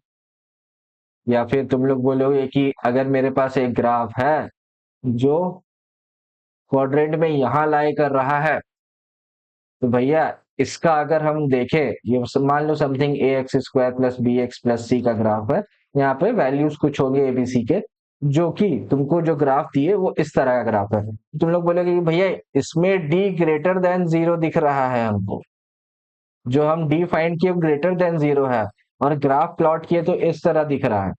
या फिर तुम लोग बोलोगे कि अगर मेरे पास एक ग्राफ है जो क्वाड्रेंट में यहां लाई कर रहा है, तो भैया इसका अगर हम देखें, ये मान लो something A X square plus B X plus C का ग्राफ है। यहाँ पे वैल्यूज कुछ होंगे एबीसी के, जो कि तुमको जो ग्राफ दिए वो इस तरह का ग्राफ है। तुम लोग बोलोगे कि भैया इसमें डी ग्रेटर देन जीरो दिख रहा है हमको, जो हम डी फाइंड किए ग्रेटर देन जीरो है, और ग्राफ प्लॉट किए तो इस तरह दिख रहा है।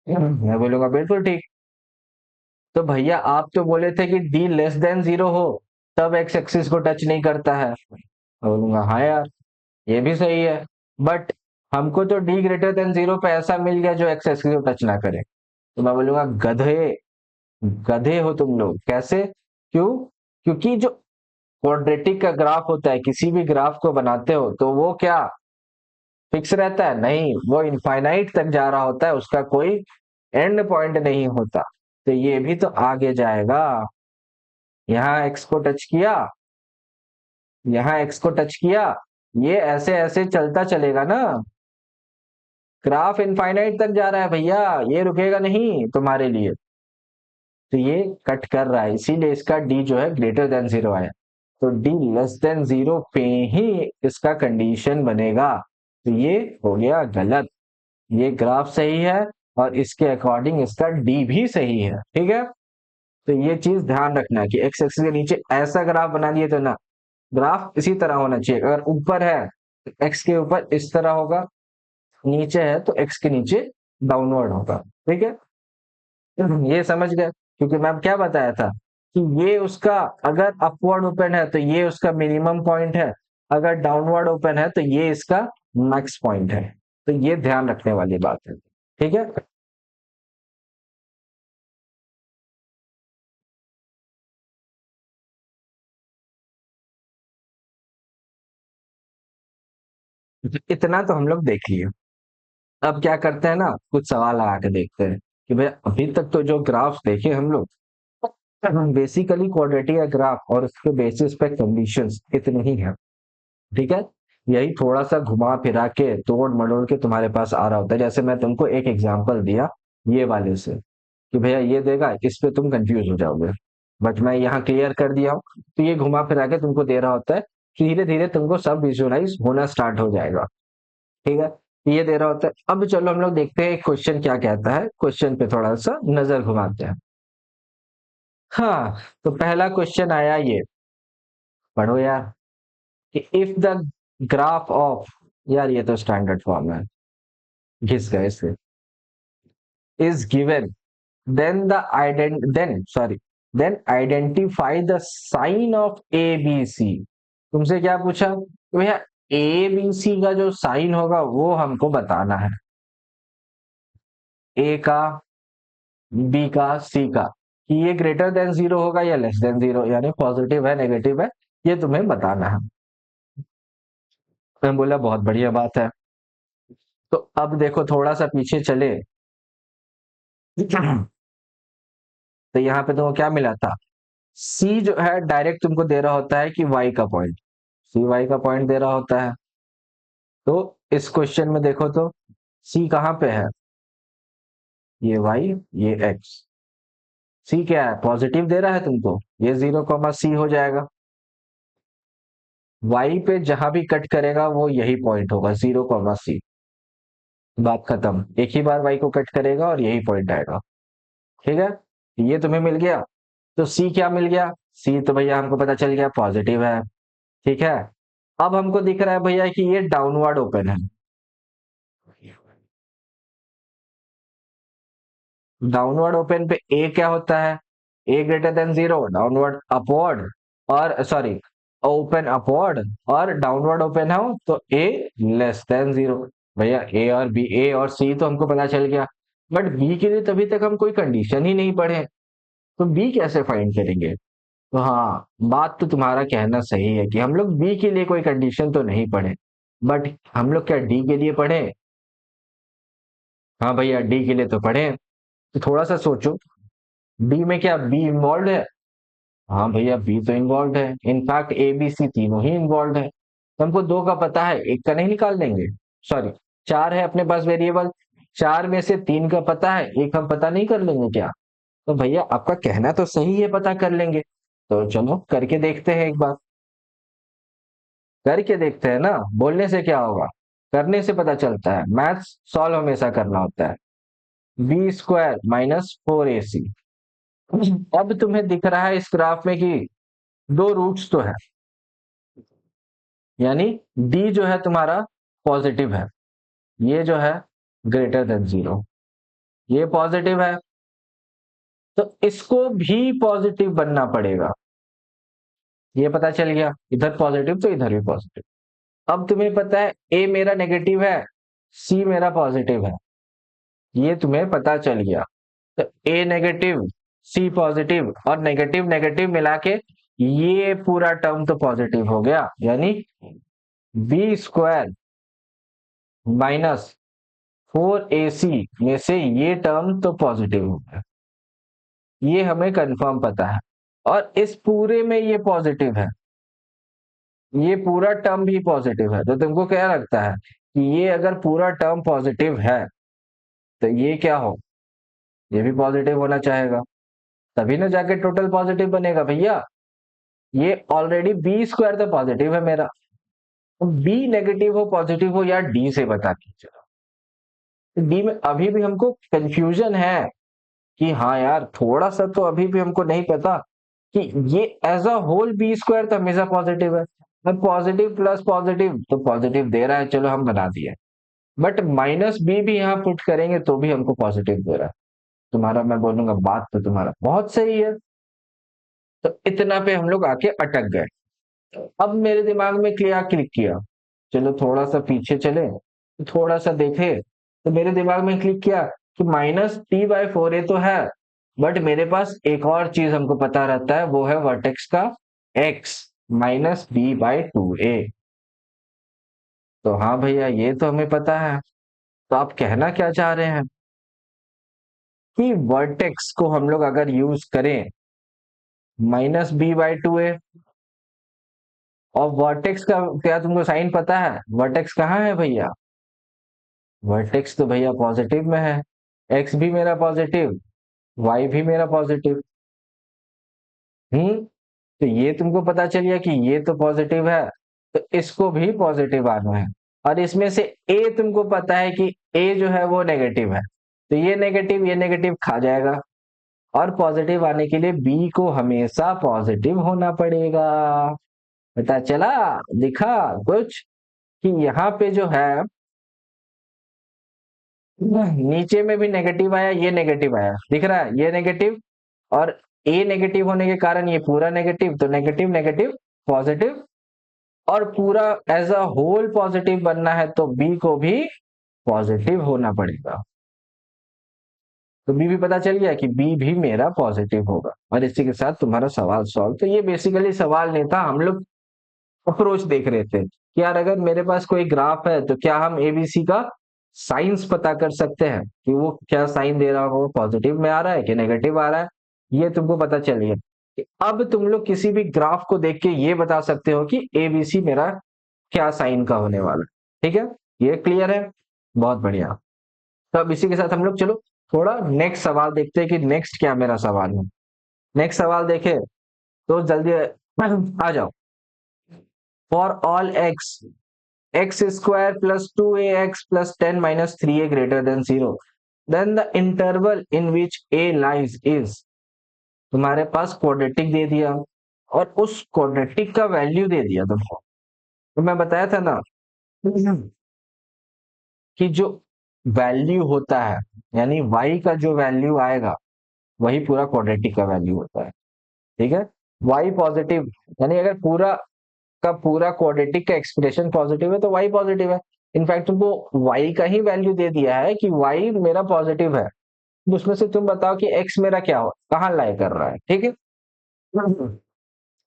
मैं बोलूंगा बिल्कुल ठीक। तो भैया आप तो बोले थे कि डी लेस देन जीरो हो तब एक्स एक्सिस को टच नहीं करता है। मैं बोलूंगा हाँ यार, ये भी सही है, बट हमको तो डी ग्रेटर देन जीरो पे ऐसा मिल गया जो एक्स एक्सिस को टच ना करे। तो मैं बोलूंगा गधे, गधे हो तुम लोग। कैसे? क्यों? क्योंकि जो क्वाड्रेटिक का ग्राफ होता है, किसी भी ग्राफ को बनाते हो तो वो क्या फिक्स रहता है? नहीं, वो इनफाइनाइट तक जा रहा होता है, उसका कोई एंड पॉइंट नहीं होता। तो ये भी तो आगे जाएगा। यहाँ एक्स को टच किया, यहाँ एक्स को टच किया, ये ऐसे ऐसे चलता चलेगा ना। ग्राफ इनफाइनाइट तक जा रहा है भैया, ये रुकेगा नहीं तुम्हारे लिए। तो ये कट कर रहा है, इसीलिए इसका डी जो है ग्रेटर देन जीरो आया। तो डी लेस देन जीरो पे ही इसका कंडीशन बनेगा। तो ये हो गया गलत। ये ग्राफ सही है और इसके अकॉर्डिंग इसका डी भी सही है। ठीक है, तो ये चीज ध्यान रखना कि एक्स एक्सिस के नीचे ऐसा ग्राफ बना दिए तो ना, ग्राफ इसी तरह होना चाहिए। अगर ऊपर है तो एक्स के ऊपर इस तरह होगा, नीचे है तो एक्स के नीचे डाउनवर्ड होगा। ठीक है, ये समझ गए? क्योंकि मैं क्या बताया था कि ये उसका, अगर अपवर्ड ओपन है तो ये उसका मिनिमम पॉइंट है, अगर डाउनवर्ड ओपन है तो ये इसका मैक्स पॉइंट है। तो ये ध्यान रखने वाली बात है। ठीक है, इतना तो हम लोग देख लिए। अब क्या करते हैं ना, कुछ सवाल लगा के देखते हैं कि भाई अभी तक तो जो ग्राफ्स देखे हम लोग, बेसिकली क्वाड्रेटिक का ग्राफ और उसके बेसिस पे कंडीशंस इतने ही हैं। ठीक है, यही थोड़ा सा घुमा फिरा के तोड़ मरोड़ के तुम्हारे पास आ रहा होता है। जैसे मैं तुमको एक एग्जांपल दिया ये वाले से कि भैया ये देगा, इस पे तुम कंफ्यूज हो जाओगे, बट मैं यहाँ क्लियर कर दिया हूँ। तो ये घुमा फिरा के तुमको दे रहा होता है, धीरे धीरे तुमको सब विजुअलाइज होना स्टार्ट हो जाएगा। ठीक है, ये दे रहा होता है। अब चलो हम लोग देखते हैं क्वेश्चन क्या कहता है, क्वेश्चन पे थोड़ा सा नजर घुमाते हैं। हाँ, तो पहला क्वेश्चन आया ये, पढ़ो यार, कि इफ द ग्राफ ऑफ, यार ये तो स्टैंडर्ड फॉर्म है, घिस गए इससे, is given, then identify the sign of a b c. तुमसे क्या पूछा कि भैया ए बी सी का जो साइन होगा वो हमको बताना है, ए का, बी का, सी का, कि ये ग्रेटर देन जीरो होगा या लेस देन जीरो, यानी पॉजिटिव है नेगेटिव है, ये तुम्हें बताना है। मैं बोला बहुत बढ़िया बात है। तो अब देखो थोड़ा सा पीछे चले, तो यहाँ पे तुमको क्या मिला था? सी जो है डायरेक्ट तुमको दे रहा होता है कि वाई का पॉइंट, सी वाई का पॉइंट दे रहा होता है। तो इस क्वेश्चन में देखो तो सी कहाँ पे है? ये वाई, ये एक्स। सी क्या है? पॉजिटिव दे रहा है तुमको, ये 0, सी हो जाएगा। वाई पे जहां भी कट करेगा वो यही पॉइंट होगा, 0, सी। बात खत्म, एक ही बार y को कट करेगा और यही पॉइंट आएगा। ठीक है, ये तुम्हें मिल गया। तो c क्या मिल गया? c तो भैया हमको पता चल गया पॉजिटिव है। ठीक है, अब हमको दिख रहा है भैया कि ये डाउनवर्ड ओपन है। डाउनवर्ड ओपन पे ए क्या होता है? A greater than zero, downward upward, और सॉरी ओपन अपवर्ड, और डाउनवर्ड ओपन हो तो ए लेस देन जीरो। भैया ए और बी, ए और सी तो हमको पता चल गया, बट बी के लिए तभी तक हम कोई कंडीशन ही नहीं पढ़े, तो बी कैसे फाइंड करेंगे? तो हाँ, बात तो तुम्हारा कहना सही है कि हम लोग बी के लिए कोई कंडीशन तो नहीं पढ़े, बट हम लोग क्या डी के लिए पढ़े? हाँ भैया, डी के लिए तो पढ़े। तो थोड़ा सा सोचो, डी में क्या बी इन्वॉल्व है? हाँ भैया, बी तो इन्वॉल्व है, इनफैक्ट ए बी सी तीनों ही इन्वॉल्व है। तो हमको दो का पता है, एक का नहीं निकाल देंगे? सॉरी, चार है अपने पास वेरिएबल, चार में से तीन का पता है, एक हम पता नहीं कर लेंगे क्या? तो भैया आपका कहना तो सही है, पता कर लेंगे। तो चलो करके देखते हैं एक बार, करके देखते हैं ना। बोलने से क्या होगा, करने से पता चलता है। मैथ्स सॉल्व हमेशा करना होता है। बी स्क्वायर माइनस फोर ए सी। अब तुम्हें दिख रहा है इस ग्राफ में कि दो रूट्स तो है, यानी डी जो है तुम्हारा पॉजिटिव है, ये जो है ग्रेटर देन जीरो, ये पॉजिटिव है, तो इसको भी पॉजिटिव बनना पड़ेगा। ये पता चल गया, इधर पॉजिटिव तो इधर भी पॉजिटिव। अब तुम्हें पता है ए मेरा नेगेटिव है, सी मेरा पॉजिटिव है, ये तुम्हें पता चल गया। तो ए नेगेटिव, सी पॉजिटिव, और नेगेटिव नेगेटिव मिला के ये पूरा टर्म तो पॉजिटिव हो गया, यानी बी स्क्वायर माइनस फोर ए सी में से ये टर्म तो पॉजिटिव हो गया, ये हमें कंफर्म पता है। और इस पूरे में ये पॉजिटिव है, ये पूरा टर्म भी पॉजिटिव है। तो तुमको क्या लगता है कि ये अगर पूरा टर्म पॉजिटिव है तो ये क्या हो, ये भी पॉजिटिव होना चाहेगा, तभी ना जाके टोटल पॉजिटिव बनेगा भैया। ये ऑलरेडी बी स्क्वायर तो पॉजिटिव है मेरा, तो बी नेगेटिव हो पॉजिटिव हो, या डी से बता दीजिए। डी में अभी भी हमको कंफ्यूजन है कि हाँ यार, थोड़ा सा तो अभी भी हमको नहीं पता कि ये as a whole b square तो हमेशा पॉजिटिव है। अब पॉजिटिव प्लस पॉजिटिव तो पॉजिटिव दे रहा है, चलो हम बना दिए, बट माइनस बी भी यहाँ पुट करेंगे तो भी हमको पॉजिटिव दे रहा है। तुम्हारा मैं बोलूंगा बात तो तुम्हारा बहुत सही है। तो इतना पे हम लोग आके अटक गए। अब मेरे दिमाग में क्या क्लिक किया, चलो थोड़ा सा पीछे चले, थोड़ा सा देखे, तो मेरे दिमाग में क्लिक किया कि माइनस टी बाई फोर ए तो है, बट मेरे पास एक और चीज हमको पता रहता है, वो है वर्टेक्स का X minus B by two A. तो हाँ भैया, ये तो हमें पता है। तो आप कहना क्या चाह रहे हैं कि वर्टेक्स को हम लोग अगर यूज करें माइनस बी बाई टू ए, और वर्टेक्स का क्या तुमको साइन पता है? वर्टेक्स कहाँ है भैया? वर्टेक्स तो भैया पॉजिटिव में है, एक्स भी मेरा पॉजिटिव, वाई भी मेरा पॉजिटिव। तो ये तुमको पता चल गया कि ये तो पॉजिटिव है, तो इसको भी पॉजिटिव आना है। और इसमें से ए तुमको पता है कि ए जो है वो नेगेटिव है, तो ये नेगेटिव खा जाएगा, और पॉजिटिव आने के लिए बी को हमेशा पॉजिटिव होना पड़ेगा। पता चला, दिखा कुछ कि यहाँ पे जो है नीचे में भी नेगेटिव आया, ये नेगेटिव आया, दिख रहा है ये नेगेटिव, और ए नेगेटिव होने के कारण ये पूरा नेगेटिव, तो नेगेटिव नेगेटिव पॉजिटिव, और पूरा एज अ होल पॉजिटिव बनना है तो बी को भी पॉजिटिव होना पड़ेगा। तो बी भी पता चल गया कि बी भी मेरा पॉजिटिव होगा, और इसी के साथ तुम्हारा सवाल सॉल्व। तो ये बेसिकली सवाल नहीं था, हम लोग अप्रोच देख रहे थे कि यार अगर मेरे पास कोई ग्राफ है तो क्या हम एबीसी का साइंस पता कर सकते हैं कि वो क्या साइन दे रहा हो, पॉजिटिव में आ रहा है कि नेगेटिव आ रहा है। ये तुमको पता चल गया कि अब तुम लोग किसी भी ग्राफ को देख के ये बता सकते हो कि एबीसी मेरा क्या साइन का होने वाला है। ठीक है, ये क्लियर है, बहुत बढ़िया। तो अब इसी के साथ हम लोग चलो थोड़ा नेक्स्ट सवाल देखते हैं कि नेक्स्ट क्या मेरा सवाल है। नेक्स्ट सवाल देखे तो जल्दी आ जाओ। For all x x square plus 2ax plus 10 - 3a greater than 0, then the interval in which a lies is, तुम्हारे पास क्वाड्रेटिक दे दिया और उस क्वाड्रेटिक का वैल्यू दे दिया तुमको। तो मैं बताया था ना कि जो वैल्यू होता है, यानी y का जो वैल्यू आएगा वही पूरा क्वाड्रेटिक का वैल्यू होता है। ठीक है, y पॉजिटिव, यानी अगर पूरा का पूरा क्वाड्रेटिक का एक्सप्रेशन पॉजिटिव है तो y पॉजिटिव है। इनफैक्ट तुमको y का ही वैल्यू दे दिया है कि y मेरा पॉजिटिव है, तो उसमें से तुम बताओ कि x मेरा क्या हो, कहाँ लाई कर रहा है। ठीक है,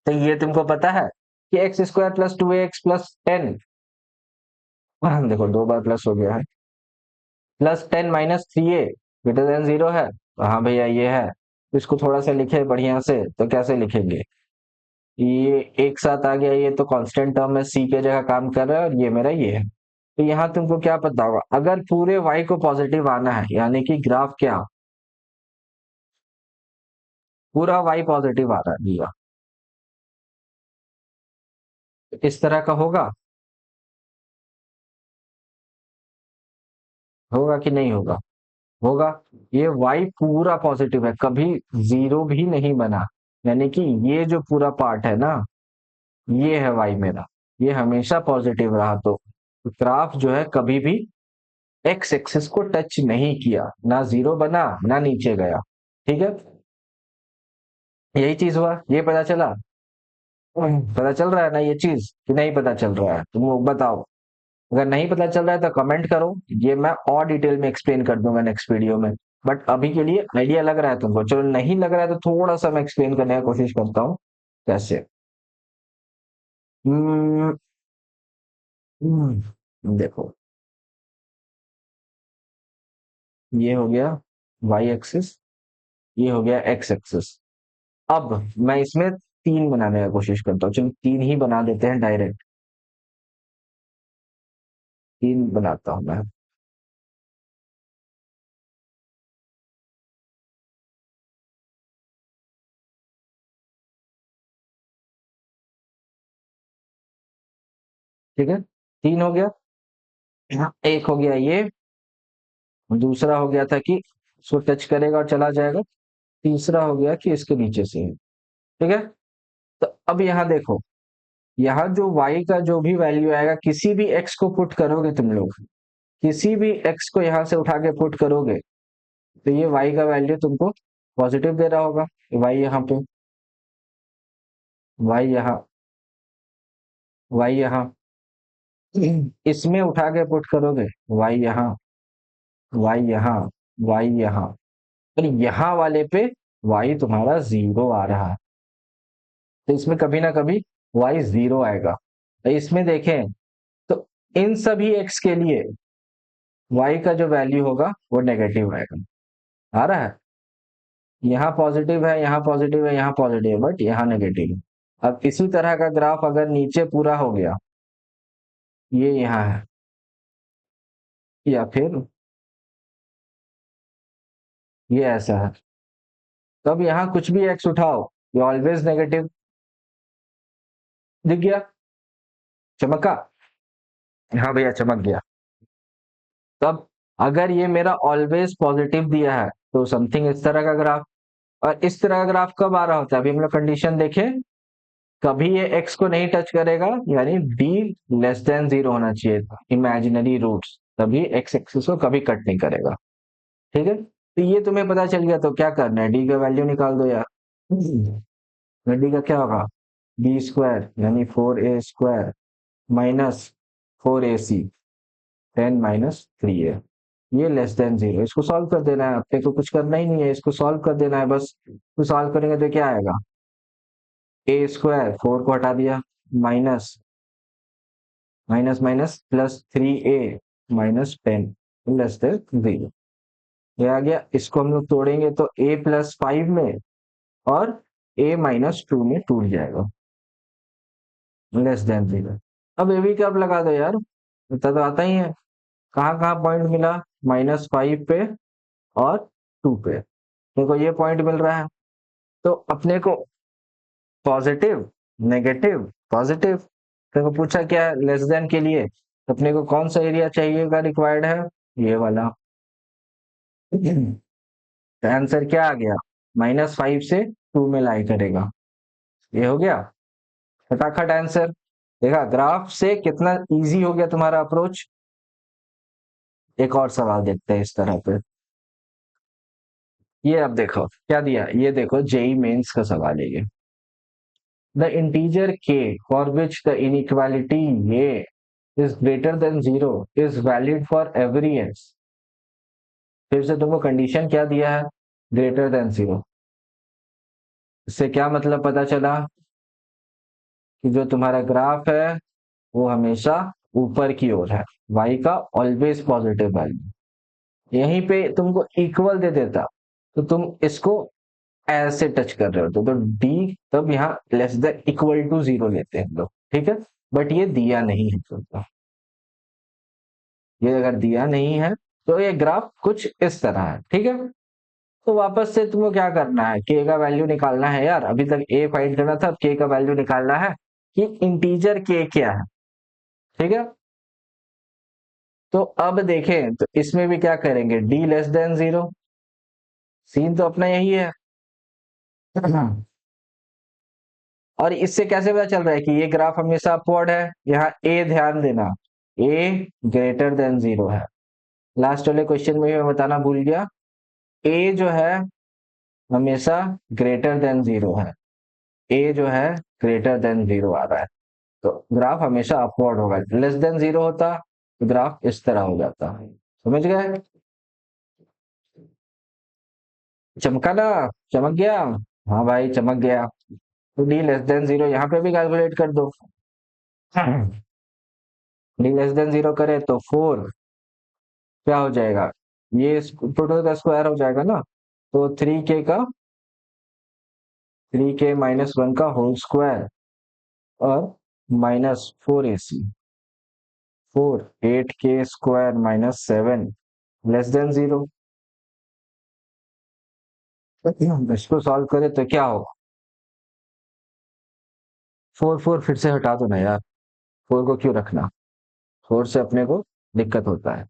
तो ये तुमको पता है कि x square plus 2ax plus 10, देखो दो बार प्लस हो गया है, प्लस 10 - 3a ग्रेटर देन 0 है, तो हाँ भैया ये है। तो इसको थोड़ा सा लिखे बढ़िया से, तो कैसे लिखेंगे, ये एक साथ आ गया, ये तो कांस्टेंट टर्म है, सी के जगह काम कर रहा है, और ये मेरा ये है। तो यहाँ तुमको क्या पता होगा, अगर पूरे y को पॉजिटिव आना है, यानी कि ग्राफ क्या, पूरा y पॉजिटिव आ रहा है भैया, इस तरह का होगा, होगा कि नहीं होगा, होगा। ये y पूरा पॉजिटिव है, कभी जीरो भी नहीं बना, यानी कि ये जो पूरा पार्ट है ना, ये है y मेरा, ये हमेशा पॉजिटिव रहा, तो ग्राफ जो है कभी भी एक्स एक्सिस को टच नहीं किया, ना जीरो बना ना नीचे गया। ठीक है, यही चीज हुआ, ये पता चला, पता चल रहा है ना ये चीज कि नहीं पता चल रहा है, तुम लोग बताओ। अगर नहीं पता चल रहा है तो कमेंट करो, ये मैं और डिटेल में एक्सप्लेन कर दूंगा नेक्स्ट वीडियो में। बट अभी के लिए आइडिया लग रहा है तुमको, चलो नहीं लग रहा है तो थोड़ा सा मैं एक्सप्लेन करने की कोशिश करता हूँ। कैसे, हम्म, देखो, ये हो गया वाई एक्सिस, ये हो गया एक्स एक्सिस। अब मैं इसमें तीन बनाने की कोशिश करता हूँ, चलो तीन ही बना देते हैं डायरेक्ट, तीन बनाता हूँ मैं। ठीक है, तीन हो गया, एक हो गया ये, दूसरा हो गया था कि इसको टच करेगा और चला जाएगा, तीसरा हो गया कि इसके नीचे से है। ठीक है, तो अब यहाँ देखो, यहाँ जो y का जो भी वैल्यू आएगा, किसी भी x को पुट करोगे तुम लोग, किसी भी x को यहाँ से उठा के पुट करोगे, तो ये y का वैल्यू तुमको पॉजिटिव दे रहा होगा। y यहाँ पे, y यहाँ, y यहाँ, इसमें उठा के पुट करोगे, y यहाँ, y यहाँ, y यहाँ, और यहाँ वाले पे y तुम्हारा जीरो आ रहा है, तो इसमें कभी ना कभी y जीरो आएगा। तो इसमें देखें तो इन सभी x के लिए y का जो वैल्यू होगा वो नेगेटिव आएगा, आ रहा है, यहाँ पॉजिटिव है, यहाँ पॉजिटिव है, यहाँ पॉजिटिव है, बट यहाँ नेगेटिव है। अब इसी तरह का ग्राफ अगर नीचे पूरा हो गया, ये यहाँ है, या फिर ये ऐसा है, तब यहाँ कुछ भी x उठाओ, ये ऑलवेज नेगेटिव, दिख गया, चमका, हाँ भैया चमक गया। तब अगर ये मेरा ऑलवेज पॉजिटिव दिया है, तो समथिंग इस तरह का ग्राफ, और इस तरह का ग्राफ कब आ रहा होता है, अभी हम लोग कंडीशन देखें, कभी ये x को नहीं टच करेगा, यानी d लेस देन जीरो होना चाहिए, इमेजिनरी रूट्स, तभी x एक्सिस को कभी कट नहीं करेगा। ठीक है, तो ये तुम्हें पता चल गया, तो क्या करना है, d का वैल्यू निकाल दो यार। d का क्या होगा, b स्क्वायर यानी 4a² माइनस 4ac 10 - 3a, ये लेस देन जीरो, इसको सॉल्व कर देना है, अपने को कुछ करना ही नहीं है, इसको सॉल्व कर देना है बस। तो सॉल्व करेंगे तो क्या आएगा, a² 4 को हटा दिया, minus minus minus +3a - 10 less than zero, ये आ गया। इसको हम लोग तोड़ेंगे तो a+5 में और a - 2 में टूट जाएगा, लेस देन जीरो। अब ए भी कब लगा दो यार, इतना तो आता ही है, कहाँ कहाँ पॉइंट मिला, -5 पे और 2 पे, देखो ये पॉइंट मिल रहा है, तो अपने को पॉजिटिव, नेगेटिव, पॉजिटिव, देखो पूछा क्या है, लेस देन के लिए तो अपने को कौन सा एरिया चाहिएगा, रिक्वायर्ड है ये वाला। तो आंसर क्या आ गया, -5 से 2 में लाई करेगा। ये हो गया फटाफट आंसर। देखा ग्राफ से कितना इजी हो गया तुम्हारा अप्रोच। एक और सवाल देखते हैं इस तरह पे। ये अब देखो क्या दिया, ये देखो जेई मेंस का सवाल है ये। द इंटीजर के फॉर विच द इनइक्वालिटी ये is greater than 0 is valid for every x. फिर से तुमको कंडीशन क्या दिया है, ग्रेटर देन 0। इससे क्या मतलब पता चला कि जो तुम्हारा ग्राफ है वो हमेशा ऊपर की ओर है, y का ऑलवेज पॉजिटिव वैल्यू। यहीं पे तुमको इक्वल दे देता तो तुम इसको ऐसे टच कर रहे हो तो डी तब यहाँ लेस देन इक्वल टू 0 लेते हैं हम लोग, ठीक है। बट ये दिया नहीं है तुमको, ये अगर दिया नहीं है तो ये ग्राफ कुछ इस तरह है, ठीक है। तो वापस से तुमको क्या करना है, के का वैल्यू निकालना है यार। अभी तक ए फाइंड करना था, अब के का वैल्यू निकालना है कि इंटीजर के क्या है, ठीक है। तो अब देखें तो इसमें भी क्या करेंगे, डी लेस देन 0। सीन तो अपना यही है। और इससे कैसे पता चल रहा है कि ये ग्राफ हमेशा अपवर्ड है, यहाँ ए ध्यान देना, ए ग्रेटर देन 0 है। लास्ट वाले क्वेश्चन में मैं बताना भूल गया, ए जो है हमेशा ग्रेटर देन 0 है, ए जो है ग्रेटर देन 0 आ रहा है तो ग्राफ हमेशा अपवर्ड होगा। लेस देन 0 होता तो ग्राफ इस तरह हो जाता। समझ गए, चमका ना, चमक गया। हाँ भाई चमक गया। तो डी लेस देन 0 यहाँ पे भी कैलकुलेट कर दो। डी लेस देन 0 करे तो 4 क्या हो जाएगा, ये टोटल का स्क्वायर हो जाएगा ना, तो 3k-1 का होल स्क्वायर और -4ac, 8k² - 7 लेस देन 0। इसको सॉल्व करें तो क्या होगा, 4 फिर से हटा दो ना यार, 4 को क्यों रखना, 4 से अपने को दिक्कत होता है।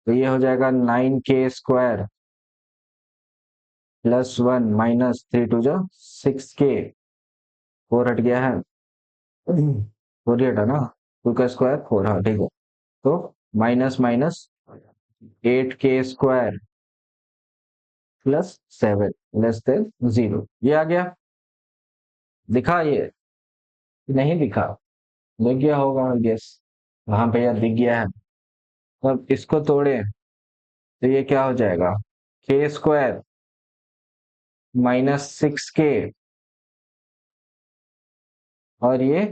तो ये हो जाएगा 9k² +1 -3 2 6k, 4 हट गया है, 4 ही हटा ना, 2 का स्क्वायर 4, हाँ ठीक है। तो minus minus 8k² +7 less than 0, ये आ गया। दिखा ये, नहीं दिखा, दिख गया होगा यस, हाँ भैया दिख गया है। अब इसको तोड़े तो ये क्या हो जाएगा, k² -6k और ये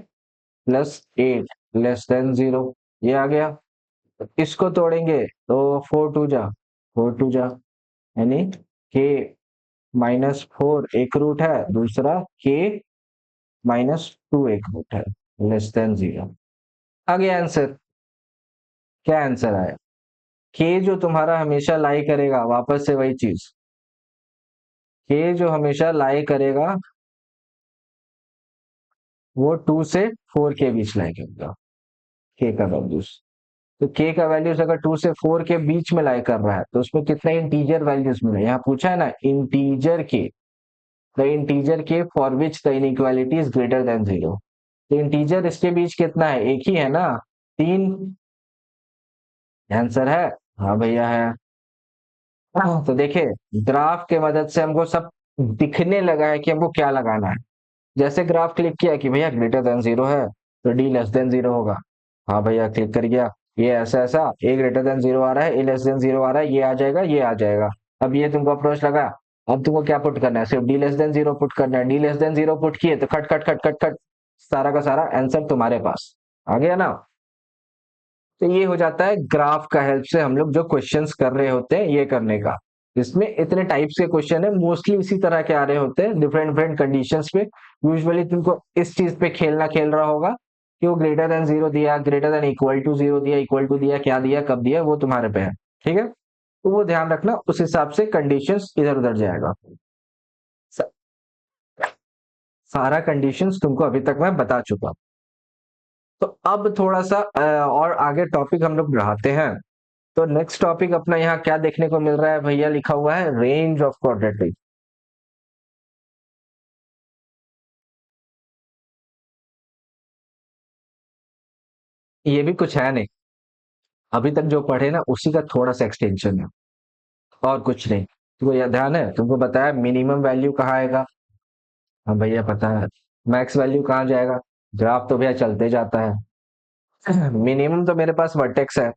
+8 लेस देन 0, ये आ गया। इसको तोड़ेंगे तो 4 2 जा यानी k-4 एक रूट है, दूसरा k-2 एक रूट है, लेस देन 0। आ गया आंसर। क्या आंसर आया, के जो तुम्हारा हमेशा लाई करेगा, वापस से वही चीज, के जो हमेशा लाई करेगा वो 2 से 4 के बीच लाई करेगा, के का वैल्यूज। तो के का वैल्यूज अगर 2 से 4 के बीच में लाई कर रहा है तो उसमें कितने इंटीजर वैल्यूज मिले, यहाँ पूछा है ना इंटीजर के, द इंटीजर के for which the inequality is greater than 0। तो इंटीजर इसके बीच कितना है, एक ही है ना, 3। आंसर है, हाँ भैया है। तो देखिए ग्राफ के मदद से हमको सब दिखने लगा है कि हमको क्या लगाना है। जैसे ग्राफ क्लिक किया कि भैया ग्रेटर देन 0 है तो डी लेस देन 0 होगा, हाँ भैया क्लिक कर गया। ये ऐसा ऐसा ए ग्रेटर देन 0 आ रहा है, ए लेस देन 0 आ रहा है, ये आ जाएगा, ये आ जाएगा। अब ये तुमको अप्रोच लगा, अब तुमको क्या पुट करना है, सिर्फ डी लेस देन 0 पुट करना है। डी लेस देन 0 पुट किए तो खट खट खट खट खट सारा का सारा आंसर तुम्हारे पास आ गया ना। तो ये हो जाता है ग्राफ का हेल्प से हम लोग जो क्वेश्चंस कर रहे होते हैं ये करने का। इसमें इतने टाइप्स के क्वेश्चन है, मोस्टली इसी तरह के आ रहे होते हैं डिफरेंट डिफरेंट कंडीशंस पे। यूजुअली तुमको इस चीज पे खेलना खेल रहा होगा कि वो ग्रेटर देन 0 दिया, ग्रेटर देन इक्वल टू 0 दिया, इक्वल टू दिया, क्या दिया, कब दिया, वो तुम्हारे पे है, ठीक है। तो वो ध्यान रखना, उस हिसाब से कंडीशंस इधर उधर जाएगा। स- सारा कंडीशंस तुमको अभी तक मैं बता चुका। तो अब थोड़ा सा और आगे टॉपिक हम लोग बढ़ाते हैं। तो नेक्स्ट टॉपिक अपना यहाँ क्या देखने को मिल रहा है भैया, लिखा हुआ है रेंज ऑफ क्वाड्रेटिक। ये भी कुछ है नहीं, अभी तक जो पढ़े ना उसी का थोड़ा सा एक्सटेंशन है, और कुछ नहीं। तुमको यह ध्यान है, तुमको बताया मिनिमम वैल्यू कहाँ आएगा। हाँ भैया पता है। मैक्स वैल्यू कहाँ जाएगा। ग्राफ तो भैया चलते जाता है। मिनिमम तो मेरे पास वर्टेक्स है,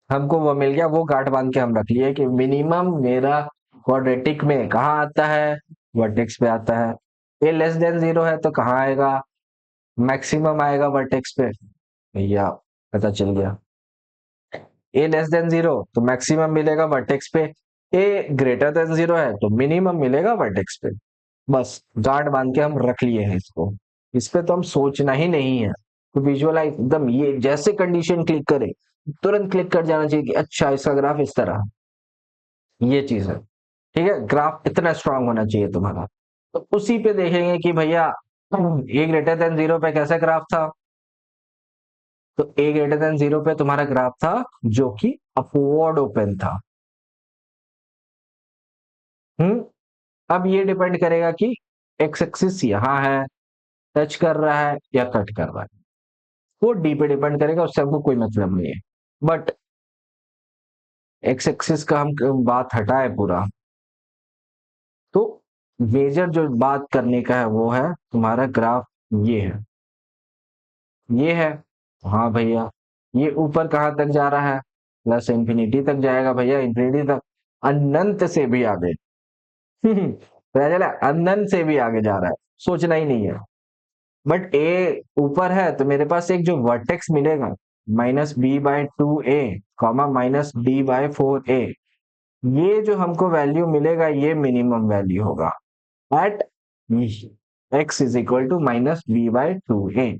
हमको वो मिल गया, वो गांठ बांध के हम रख लिए कि मिनिमम मेरा क्वाड्रेटिक में कहाँ आता है, वर्टेक्स पे आता है। ए लेस देन जीरो है तो कहाँ आएगा, मैक्सिमम आएगा वर्टेक्स पे। भैया पता चल गया। ए लेस देन जीरो तो मैक्सिमम मिलेगा वर्टेक्स पे, ए ग्रेटर देन जीरो है तो मिनिमम मिलेगा वर्टेक्स पे। बस गांठ बांध के हम रख लिए हैं इसको, इस पे तो हम सोचना ही नहीं है। तो विजुअलाइज एकदम, ये जैसे कंडीशन क्लिक करे तुरंत क्लिक कर जाना चाहिए कि अच्छा इसका ग्राफ इस तरह, ये चीज है। ठीक है, ग्राफ इतना स्ट्रांग होना चाहिए तुम्हारा। तो उसी पे देखेंगे कि भैया ए ग्रेटर देन जीरो पे कैसा ग्राफ था। तो ए ग्रेटर देन जीरो पे तुम्हारा ग्राफ था जो कि अपवर्ड ओपन था। हम्म। अब ये डिपेंड करेगा कि एक्स एक्सिस यहाँ है, टच कर रहा है या कट कर रहा है, वो डी पे डिपेंड करेगा, उससे हमको कोई मतलब नहीं है। बट एक्स एक्सिस का हम बात हटाए पूरा, तो मेजर जो बात करने का है वो है तुम्हारा ग्राफ, ये है, ये है। हाँ भैया, ये ऊपर कहाँ तक जा रहा है, प्लस इंफिनिटी तक जाएगा भैया, इंफिनिटी तक, अनंत से भी आगे। पता चला, अनंत से भी आगे जा रहा है, सोचना ही नहीं है। बट ए ऊपर है तो मेरे पास एक जो वर्टेक्स मिलेगा, -b/2a, कॉमा -d/4a, ये जो हमको वैल्यू मिलेगा ये मिनिमम वैल्यू होगा at x is equal to -b/2a।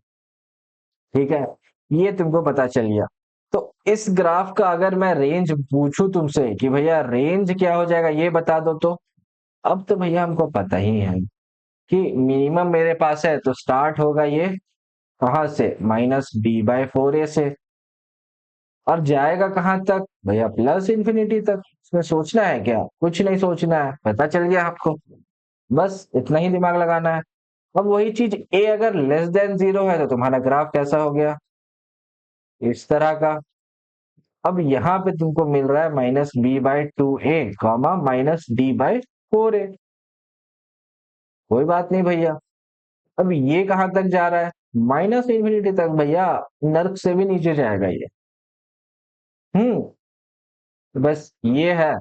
ठीक है, ये तुमको पता चल गया। तो इस ग्राफ का अगर मैं रेंज पूछूं तुमसे कि भैया रेंज क्या हो जाएगा ये बता दो, तो अब तो भैया हमको पता ही है कि मिनिमम मेरे पास है तो स्टार्ट होगा ये कहाँ से, -b/4a से, और जाएगा कहाँ तक भैया, प्लस इंफिनिटी तक। इसमें सोचना है क्या, कुछ नहीं सोचना है, पता चल गया आपको। बस इतना ही दिमाग लगाना है। अब वही चीज, ए अगर लेस देन जीरो है तो तुम्हारा ग्राफ कैसा हो गया, इस तरह का। अब यहाँ पे तुमको मिल रहा है -b/2a, कॉमा -d/4a। कोई बात नहीं भैया। अब ये कहाँ तक जा रहा है, माइनस इंफिनिटी तक भैया, नर्क से भी नीचे जाएगा ये। हम्म। तो बस ये है,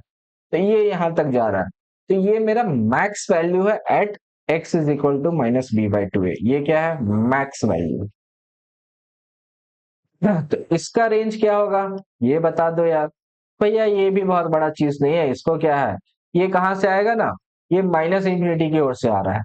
तो ये यहां तक जा रहा है। तो ये मेरा मैक्स वैल्यू है at x is equal to -b/2a, ये क्या है, मैक्स वैल्यू। तो इसका रेंज क्या होगा, ये बता दो यार। भैया ये भी बहुत बड़ा चीज नहीं है, इसको क्या है, ये कहां से आएगा ना, ये माइनस इंफिनिटी की ओर से आ रहा है।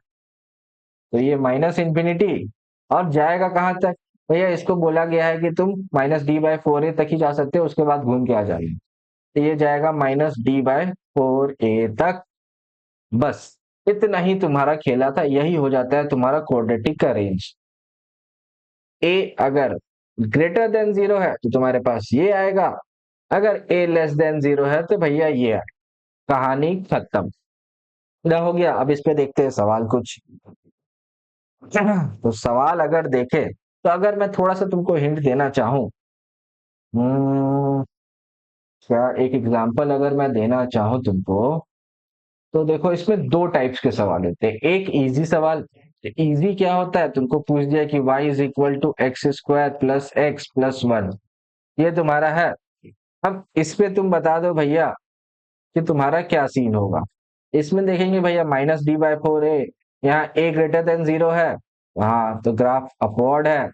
तो ये माइनस इंफिनिटी, और जाएगा कहां तक, भैया इसको बोला गया है कि तुम -d/4a तक ही जा सकते हो, उसके बाद घूम के आ जाएंगे। तो ये जाएगा -d/4a तक। बस इतना ही तुम्हारा खेला था, यही हो जाता है तुम्हारा क्वाड्रेटिक का रेंज। ए अगर ग्रेटर देन जीरो है तो तुम्हारे पास ये आएगा, अगर ए लेस देन जीरो है तो भैया ये आएगा। कहानी खत्म। ना हो गया, अब इस पे देखते हैं सवाल कुछ। तो सवाल अगर देखे, तो अगर मैं थोड़ा सा तुमको हिंट देना चाहूं, हम्म, क्या एक एग्जांपल अगर मैं देना चाहूं तुमको, तो देखो इसमें दो टाइप्स के सवाल होते हैं। एक इजी सवाल, इजी क्या होता है, तुमको पूछ दिया कि y is equal to x² plus x plus one, ये तुम्हारा है। अब इस पे तुम बता दो भैया कि तुम्हारा क्या सीन होगा। इसमें देखेंगे भैया -d/4a, यहाँ a ग्रेटर देन जीरो है, हाँ तो ग्राफ अपवर्ड है,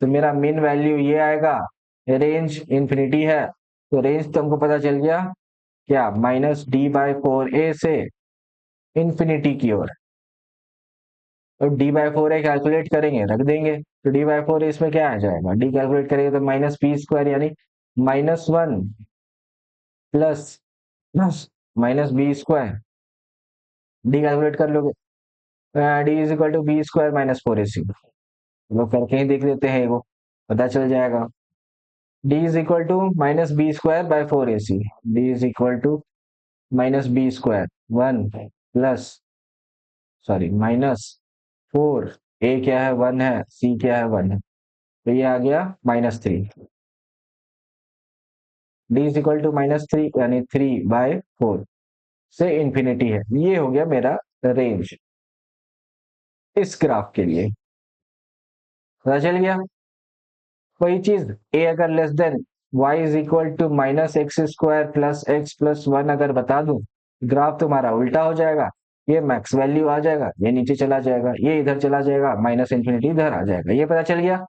तो मेरा मीन वैल्यू ये आएगा, रेंज इंफिनिटी है, तो रेंज तुमको पता चल गया क्या, -d/4a से इंफिनिटी की ओर। तो d/4a कैलकुलेट करेंगे, रख देंगे, तो d/4a इसमें क्या आ जाएगा, d कैलकुलेट करेंगे तो -b² यानी -1 plus plus -b², D calculate कर लोगे, D is equal to b² -4ac। लोग करके ही देख लेते हैं वो। पता चल जाएगा। D is equal to minus b square by 4ac। D is equal to minus b square, one plus, sorry minus 4, a क्या है 1 है, सी क्या है 1 है, तो ये आ गया -3। डी इज इक्वल टू -3 यानी 3/4 से इंफिनिटी है। ये हो गया मेरा रेंज इस ग्राफ के लिए। पता चल गया। वही चीज ए अगर less than y is equal to -x² plus x plus 1 अगर बता दूं, ग्राफ तुम्हारा उल्टा हो जाएगा। ये मैक्स वैल्यू आ जाएगा, ये नीचे चला जाएगा, ये इधर चला जाएगा, माइनस इंफिनिटी इधर आ जाएगा। ये पता चल गया।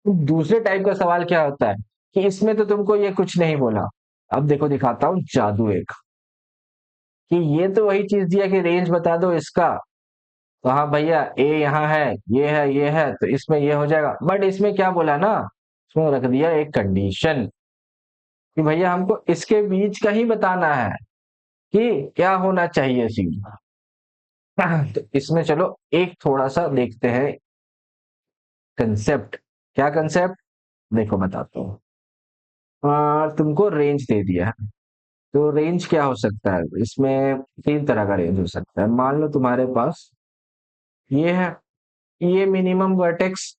दूसरे टाइप का सवाल क्या होता है कि इसमें तो तुमको ये कुछ नहीं बोला। अब देखो दिखाता हूँ जादू एक, कि ये तो वही चीज दिया कि रेंज बता दो इसका, तो हाँ भैया ए यहाँ है, ये है, ये है, तो इसमें ये हो जाएगा। बट इसमें क्या बोला ना, इसमें रख दिया एक कंडीशन कि भैया हमको इसके बीच का ही बताना है कि क्या होना चाहिए सीन। तो इसमें चलो एक थोड़ा सा देखते हैं कंसेप्ट। क्या कंसेप्ट, देखो बताता हूँ। तुमको रेंज दे दिया है, तो रेंज क्या हो सकता है इसमें, तीन तरह का रेंज हो सकता है। मान लो तुम्हारे पास ये है, ये मिनिमम वर्टेक्स,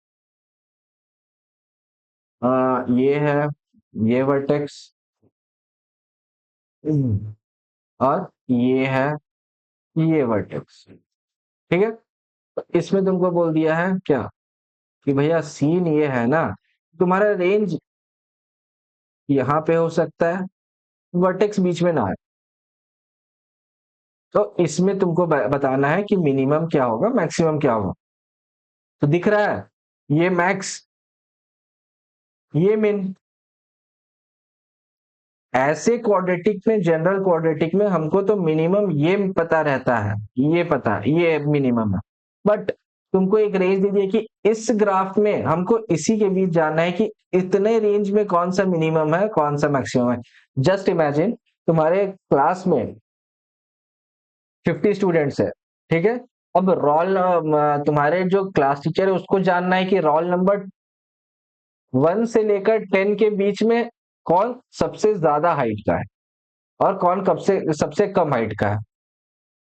ये है, ये वर्टेक्स, और ये है, ये वर्टेक्स। ठीक है, तो इसमें तुमको बोल दिया है क्या कि भैया सीन ये है ना, तुम्हारा रेंज यहाँ पे हो सकता है, वर्टेक्स बीच में ना है। तो इसमें तुमको बताना है कि मिनिमम क्या होगा, मैक्सिमम क्या होगा। तो दिख रहा है ये मैक्स, ये मिन। ऐसे क्वाड्रेटिक में, जनरल क्वाड्रेटिक में हमको तो मिनिमम ये पता रहता है, ये पता ये मिनिमम है। बट तुमको एक रेंज दे दिया कि इस ग्राफ में हमको इसी के बीच जानना है कि इतने रेंज में कौन सा मिनिमम है, कौन सा मैक्सिमम है। जस्ट इमेजिन तुम्हारे क्लास में 50 स्टूडेंट्स है, ठीक है। अब रोल, तुम्हारे जो क्लास टीचर है उसको जानना है कि रोल नंबर 1 से लेकर 10 के बीच में कौन सबसे ज्यादा हाइट का है और कौन कब से सबसे कम हाइट का है।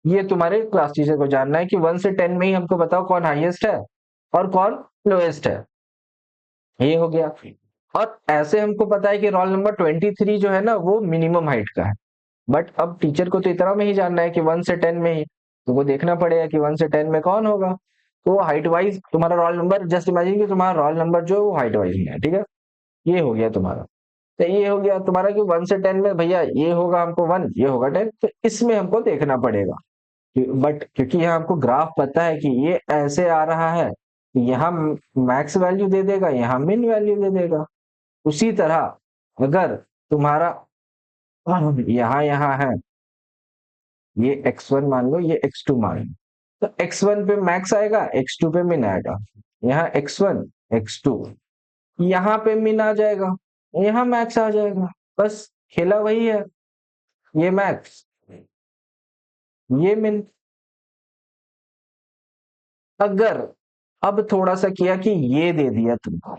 ये तुम्हारे क्लास टीचर को जानना है कि 1 से 10 में ही हमको बताओ कौन हाईएस्ट है और कौन लोएस्ट है। ये हो गया। और ऐसे हमको पता है कि रोल नंबर 23 जो है ना वो मिनिमम हाइट का है। बट अब टीचर को तो इतना में ही जानना है कि 1 से 10 में ही, तो वो देखना पड़ेगा कि 1 से 10 में कौन होगा। तो वो हाइट वाइज तुम्हारा रोल नंबर, जस्ट इमेजिन कि तुम्हारा रोल नंबर जो है वो हाइट वाइज में है, ठीक है। ये हो गया तुम्हारा। तो ये हो गया तुम्हारा कि 1 से 10 में भैया ये होगा हमको 1, ये होगा 10, तो इसमें हमको देखना पड़ेगा। बट क्योंकि यहाँ हमको ग्राफ पता है कि ये ऐसे आ रहा है, यहाँ मैक्स वैल्यू दे देगा, यहाँ मिन वैल्यू दे देगा। उसी तरह अगर तुम्हारा यहाँ यहाँ है, ये x1 मान लो, ये x2 मान लो, तो x1 पे मैक्स आएगा, x2 पे मिन आएगा। यहाँ x1 x2, यहाँ पे मिन आ जाएगा, यहाँ मैक्स आ जाएगा। बस खेला वही है, ये मैक्स, ये मिन। अगर अब थोड़ा सा किया कि ये दे दिया तुमको,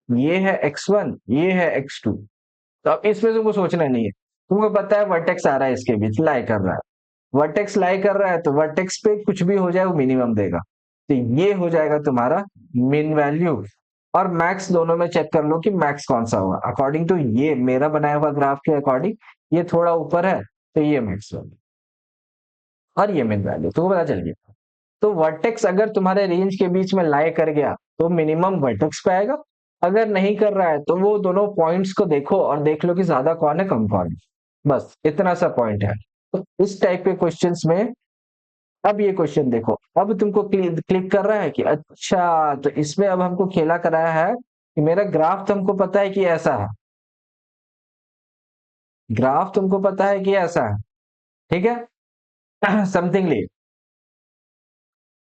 ये है x1, ये है x2, तो अब इसमें तुमको सोचना नहीं है। तुमको पता है वर्टेक्स आ रहा है इसके बीच, लाई कर रहा है, वर्टेक्स लाई कर रहा है, तो वर्टेक्स पे कुछ भी हो जाए वो मिनिमम देगा। तो ये हो जाएगा तुम्हारा मिन वैल्यू। और मैक्स दोनों में चेक कर लो कि मैक्स कौन सा होगा अकॉर्डिंग टू ये मेरा बनाया हुआ ग्राफ के अकॉर्डिंग। ये थोड़ा ऊपर है तो ये मैक्स वैल्यू और ये मिन वैल्यू तुमको पता चल गया। तो वर्टेक्स अगर तुम्हारे रेंज के बीच में लाई कर गया तो मिनिमम वर्टेक्स पे आएगा। अगर नहीं कर रहा है तो वो दोनों पॉइंट्स को देखो और देख लो कि ज्यादा कौन है कम कौन है। बस इतना सा पॉइंट है। तो इस टाइप के क्वेश्चंस में, अब ये क्वेश्चन देखो, अब तुमको क्लिक कर रहा है कि अच्छा, तो इसमें अब हमको खेला कराया है कि मेरा ग्राफ तुमको पता है कि ऐसा है, ग्राफ तुमको पता है कि ऐसा है, ठीक है। समथिंगली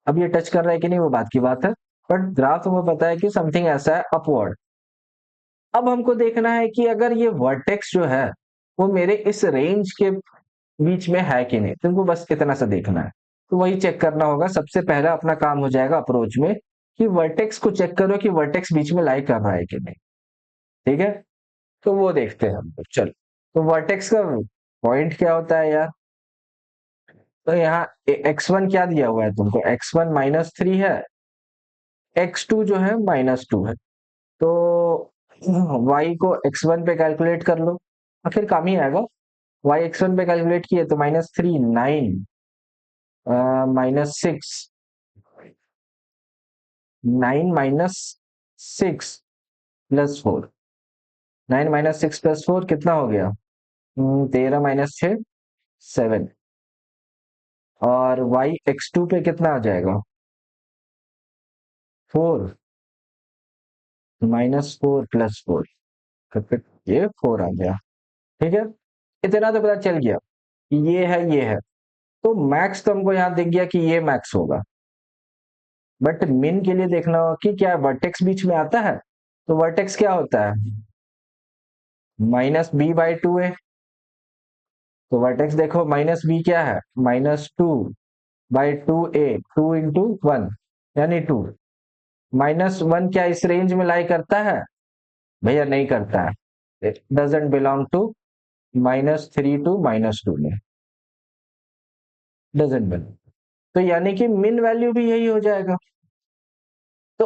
अब ये टच कर रहा है कि नहीं वो बात की बात है, बट ग्राफ तुमको पता है कि समथिंग ऐसा है अपवर्ड। अब हमको देखना है कि अगर ये वर्टेक्स जो है वो मेरे इस रेंज के बीच में है कि नहीं, तुमको बस इतना सा देखना है। तो वही चेक करना होगा। सबसे पहला अपना काम हो जाएगा अप्रोच में कि वर्टेक्स को चेक करो कि वर्टेक्स बीच में लाई कर रहा है कि नहीं। ठीक है, तो वो देखते हैं हम लोग। चलो, तो वर्टेक्स का पॉइंट क्या होता है यार? तो यहाँ x1 क्या दिया हुआ है तुमको? x1 -3 है, x2 जो है -2 है। तो y को x1 पे कैलकुलेट कर लो, आखिर काम ही आएगा। y x1 पे कैलकुलेट किए तो -3 9 -6 9 -6 +4, 9 -6 +4 कितना हो गया? 13 - 6 7। और y x2 पे कितना आ जाएगा? 4 -4 +4, ये 4 आ गया। ठीक है, इतना तो पता चल गया कि ये है ये है। तो मैक्स तो हमको यहाँ दिख गया कि ये मैक्स होगा, बट मिन के लिए देखना होगा कि क्या वर्टेक्स बीच में आता है। तो वर्टेक्स क्या होता है? -b/2a। तो वर्टेक्स देखो, -b क्या है? -2/2a, 2 × 1 यानी 2। -1 क्या इस रेंज में लाई करता है? भैया नहीं करता है, it doesn't belong to -3 to -2 में, डजेंट बिलोंग। तो यानी कि मिन वैल्यू भी यही हो जाएगा। तो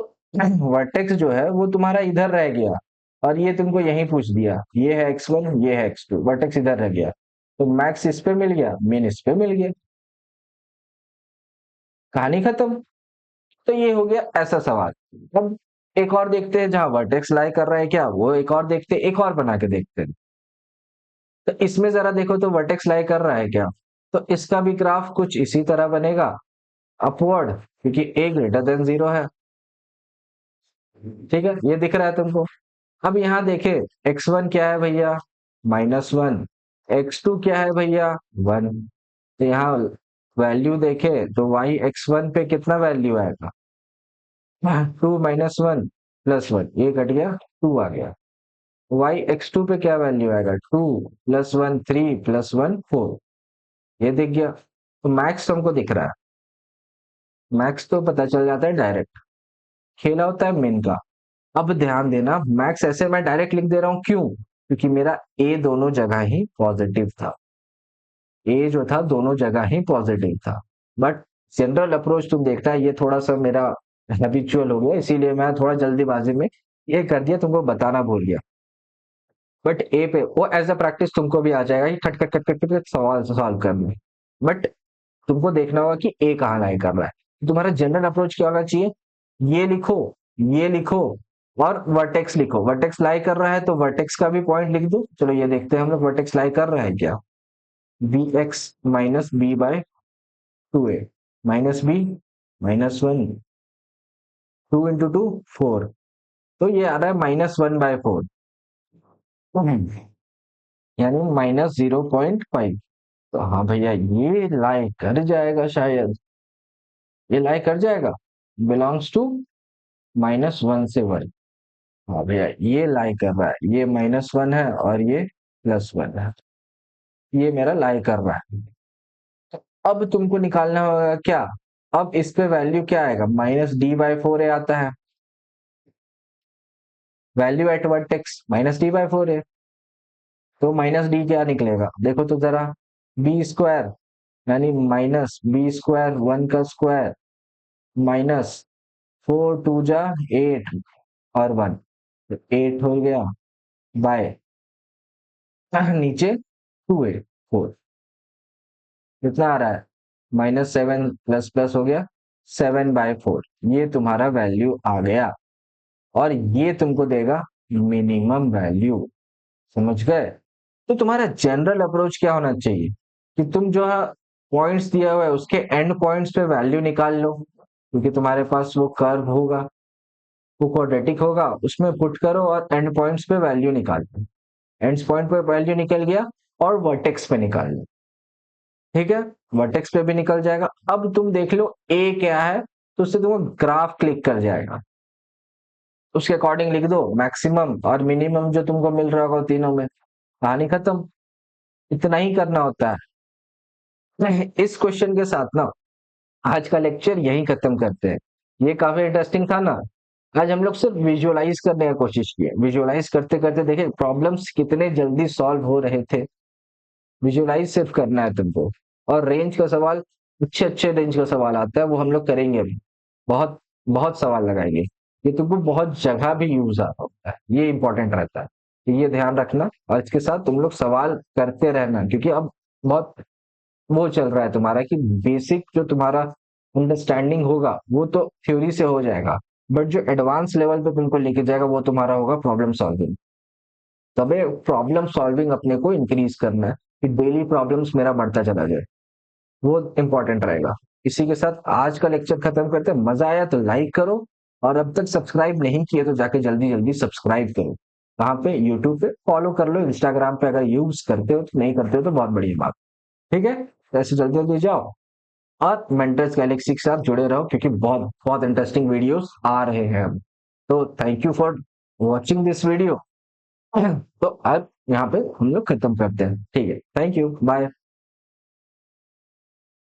वर्टेक्स जो है वो तुम्हारा इधर रह गया, और ये तुमको यही पूछ दिया, ये है x1 ये है x2, वर्टेक्स इधर रह गया। तो मैक्स इस पे मिल गया, मिन इस पे मिल गया, कहानी खत्म। तो ये हो गया ऐसा सवाल। अब एक और देखते हैं जहां वर्टेक्स लाई कर रहा है क्या, वो एक और देखते हैं, एक और बना के देखते हैं। तो इसमें जरा देखो तो वर्टेक्स लाई कर रहा है क्या? तो इसका भी ग्राफ कुछ इसी तरह बनेगा, अपवर्ड, क्योंकि a > 0 है। ठीक है, ये दिख रहा है तुमको। अब यहाँ देखे, x1 क्या है भैया? -1। x2 क्या है भैया? 1। तो यहाँ वैल्यू देखे तो y x1 पे कितना वैल्यू आएगा? 2 - 1 +1, ये कट गया, 2 आ गया। y x2 पे क्या वैल्यू आएगा? 2 + 1 3 + 1 4, ये दिख गया। तो मैक्स हमको दिख रहा है, मैक्स तो पता चल जाता है डायरेक्ट, खेला होता है मिन का। अब ध्यान देना, मैक्स ऐसे मैं डायरेक्ट लिख दे रहा हूं, क्यों? क्योंकि मेरा ए दोनों जगह ही पॉजिटिव था, ए जो था दोनों जगह ही पॉजिटिव था। बट जनरल अप्रोच तुम देखता है, ये थोड़ा सा मेरा हैबिचुअल हो गया, इसीलिए मैं थोड़ा जल्दीबाजी में ये कर दिया, तुमको बताना भूल गया। बट ए पे वो एज अ प्रैक्टिस तुमको भी आ जाएगा कि खट खट खट खट खट सवाल सॉल्व करने। बट तुमको देखना होगा कि ए कहाँ लाई कर रहा है। तुम्हारा जनरल अप्रोच क्या होना चाहिए? ये लिखो, ये लिखो, और वर्टेक्स लिखो। वर्टेक्स लाई कर रहा है तो वर्टेक्स का भी पॉइंट लिख दो। चलो ये देखते हैं हम लोग वर्टेक्स लाई कर रहा है क्या। bx -b/2a, -b -1, 2 × 2 4, तो ये आ रहा है -1/4, यानी -0.5। तो हाँ भैया, ये लाई कर जाएगा शायद, ये लाई कर जाएगा, बिलोंग्स टू -1 से 1। हाँ भैया, ये लाई कर रहा है, ये -1 है और ये +1 है, ये मेरा लाई कर रहा है। तो अब तुमको निकालना होगा क्या? अब इस पे वैल्यू क्या आएगा? -d/4a आता है, वैल्यू एट वर्टेक्स -d/4a। तो -d क्या निकलेगा देखो तो जरा, b², यानी -b², 1 का स्क्वायर, -4 2 जा 8 और 1, तो 8 हो गया, बाय नीचे 2a 4, कितना आ रहा है? -7 प्लस प्लस हो गया, 7/4, ये तुम्हारा वैल्यू आ गया। और ये तुमको देगा मिनिमम वैल्यू, समझ गए? तो तुम्हारा जनरल अप्रोच क्या होना चाहिए कि तुम जो है पॉइंट्स दिया हुआ है उसके एंड पॉइंट्स पे वैल्यू निकाल लो, क्योंकि तुम्हारे पास वो कर्व होगा, वो क्वाड्रेटिक होगा, उसमें पुट करो और एंड पॉइंट्स पे वैल्यू निकाल लो। एंड पॉइंट पे वैल्यू निकल गया और वर्टेक्स पे निकाल लो। ठीक है, वर्टेक्स पे भी निकल जाएगा। अब तुम देख लो ए क्या है, तो उससे तुमको ग्राफ क्लिक कर जाएगा, उसके अकॉर्डिंग लिख दो मैक्सिमम और मिनिमम जो तुमको मिल रहा होगा तीनों में, कहानी खत्म। इतना ही करना होता है। इस क्वेश्चन के साथ ना आज का लेक्चर यही खत्म करते हैं। ये काफी इंटरेस्टिंग था ना। आज हम लोग सिर्फ विजुअलाइज करने की कोशिश किए, विजुअलाइज करते करते देखे प्रॉब्लम्स कितने जल्दी सॉल्व हो रहे थे। विजुअलाइज सिर्फ करना है तुमको। और रेंज का सवाल, अच्छे अच्छे रेंज का सवाल आता है, वो हम लोग करेंगे अभी। बहुत बहुत सवाल लगाएंगे। ये तुमको बहुत जगह भी यूज आता होता है, ये इंपॉर्टेंट रहता है। तो ये ध्यान रखना, और इसके साथ तुम लोग सवाल करते रहना, क्योंकि अब बहुत वो चल रहा है तुम्हारा कि बेसिक जो तुम्हारा अंडरस्टैंडिंग होगा वो तो थ्योरी से हो जाएगा, बट जो एडवांस लेवल पे तुमको लेके जाएगा वो तुम्हारा होगा प्रॉब्लम सॉल्विंग। तबे प्रॉब्लम सॉल्विंग अपने को इंक्रीज करना है, कि डेली प्रॉब्लम्स मेरा बढ़ता चला जाए, वो इंपॉर्टेंट रहेगा। इसी के साथ आज का लेक्चर खत्म करते हैं। मजा आया तो लाइक करो, और अब तक सब्सक्राइब नहीं किए तो जाके जल्दी जल्दी सब्सक्राइब करो। कहाँ पे? यूट्यूब पे फॉलो कर लो, इंस्टाग्राम पे अगर यूज करते हो, तो नहीं करते हो तो बहुत बढ़िया बात। ठीक है, तो ऐसे जल्दी जल्दी जाओ, और मेंटर्स गैलेक्सी के साथ जुड़े रहो, क्योंकि बहुत बहुत इंटरेस्टिंग वीडियोस आ रहे हैं अब। तो thank you for watching this video. तो अब यहाँ पे हम लोग खत्म करते हैं। ठीक है, थैंक यू, बाय।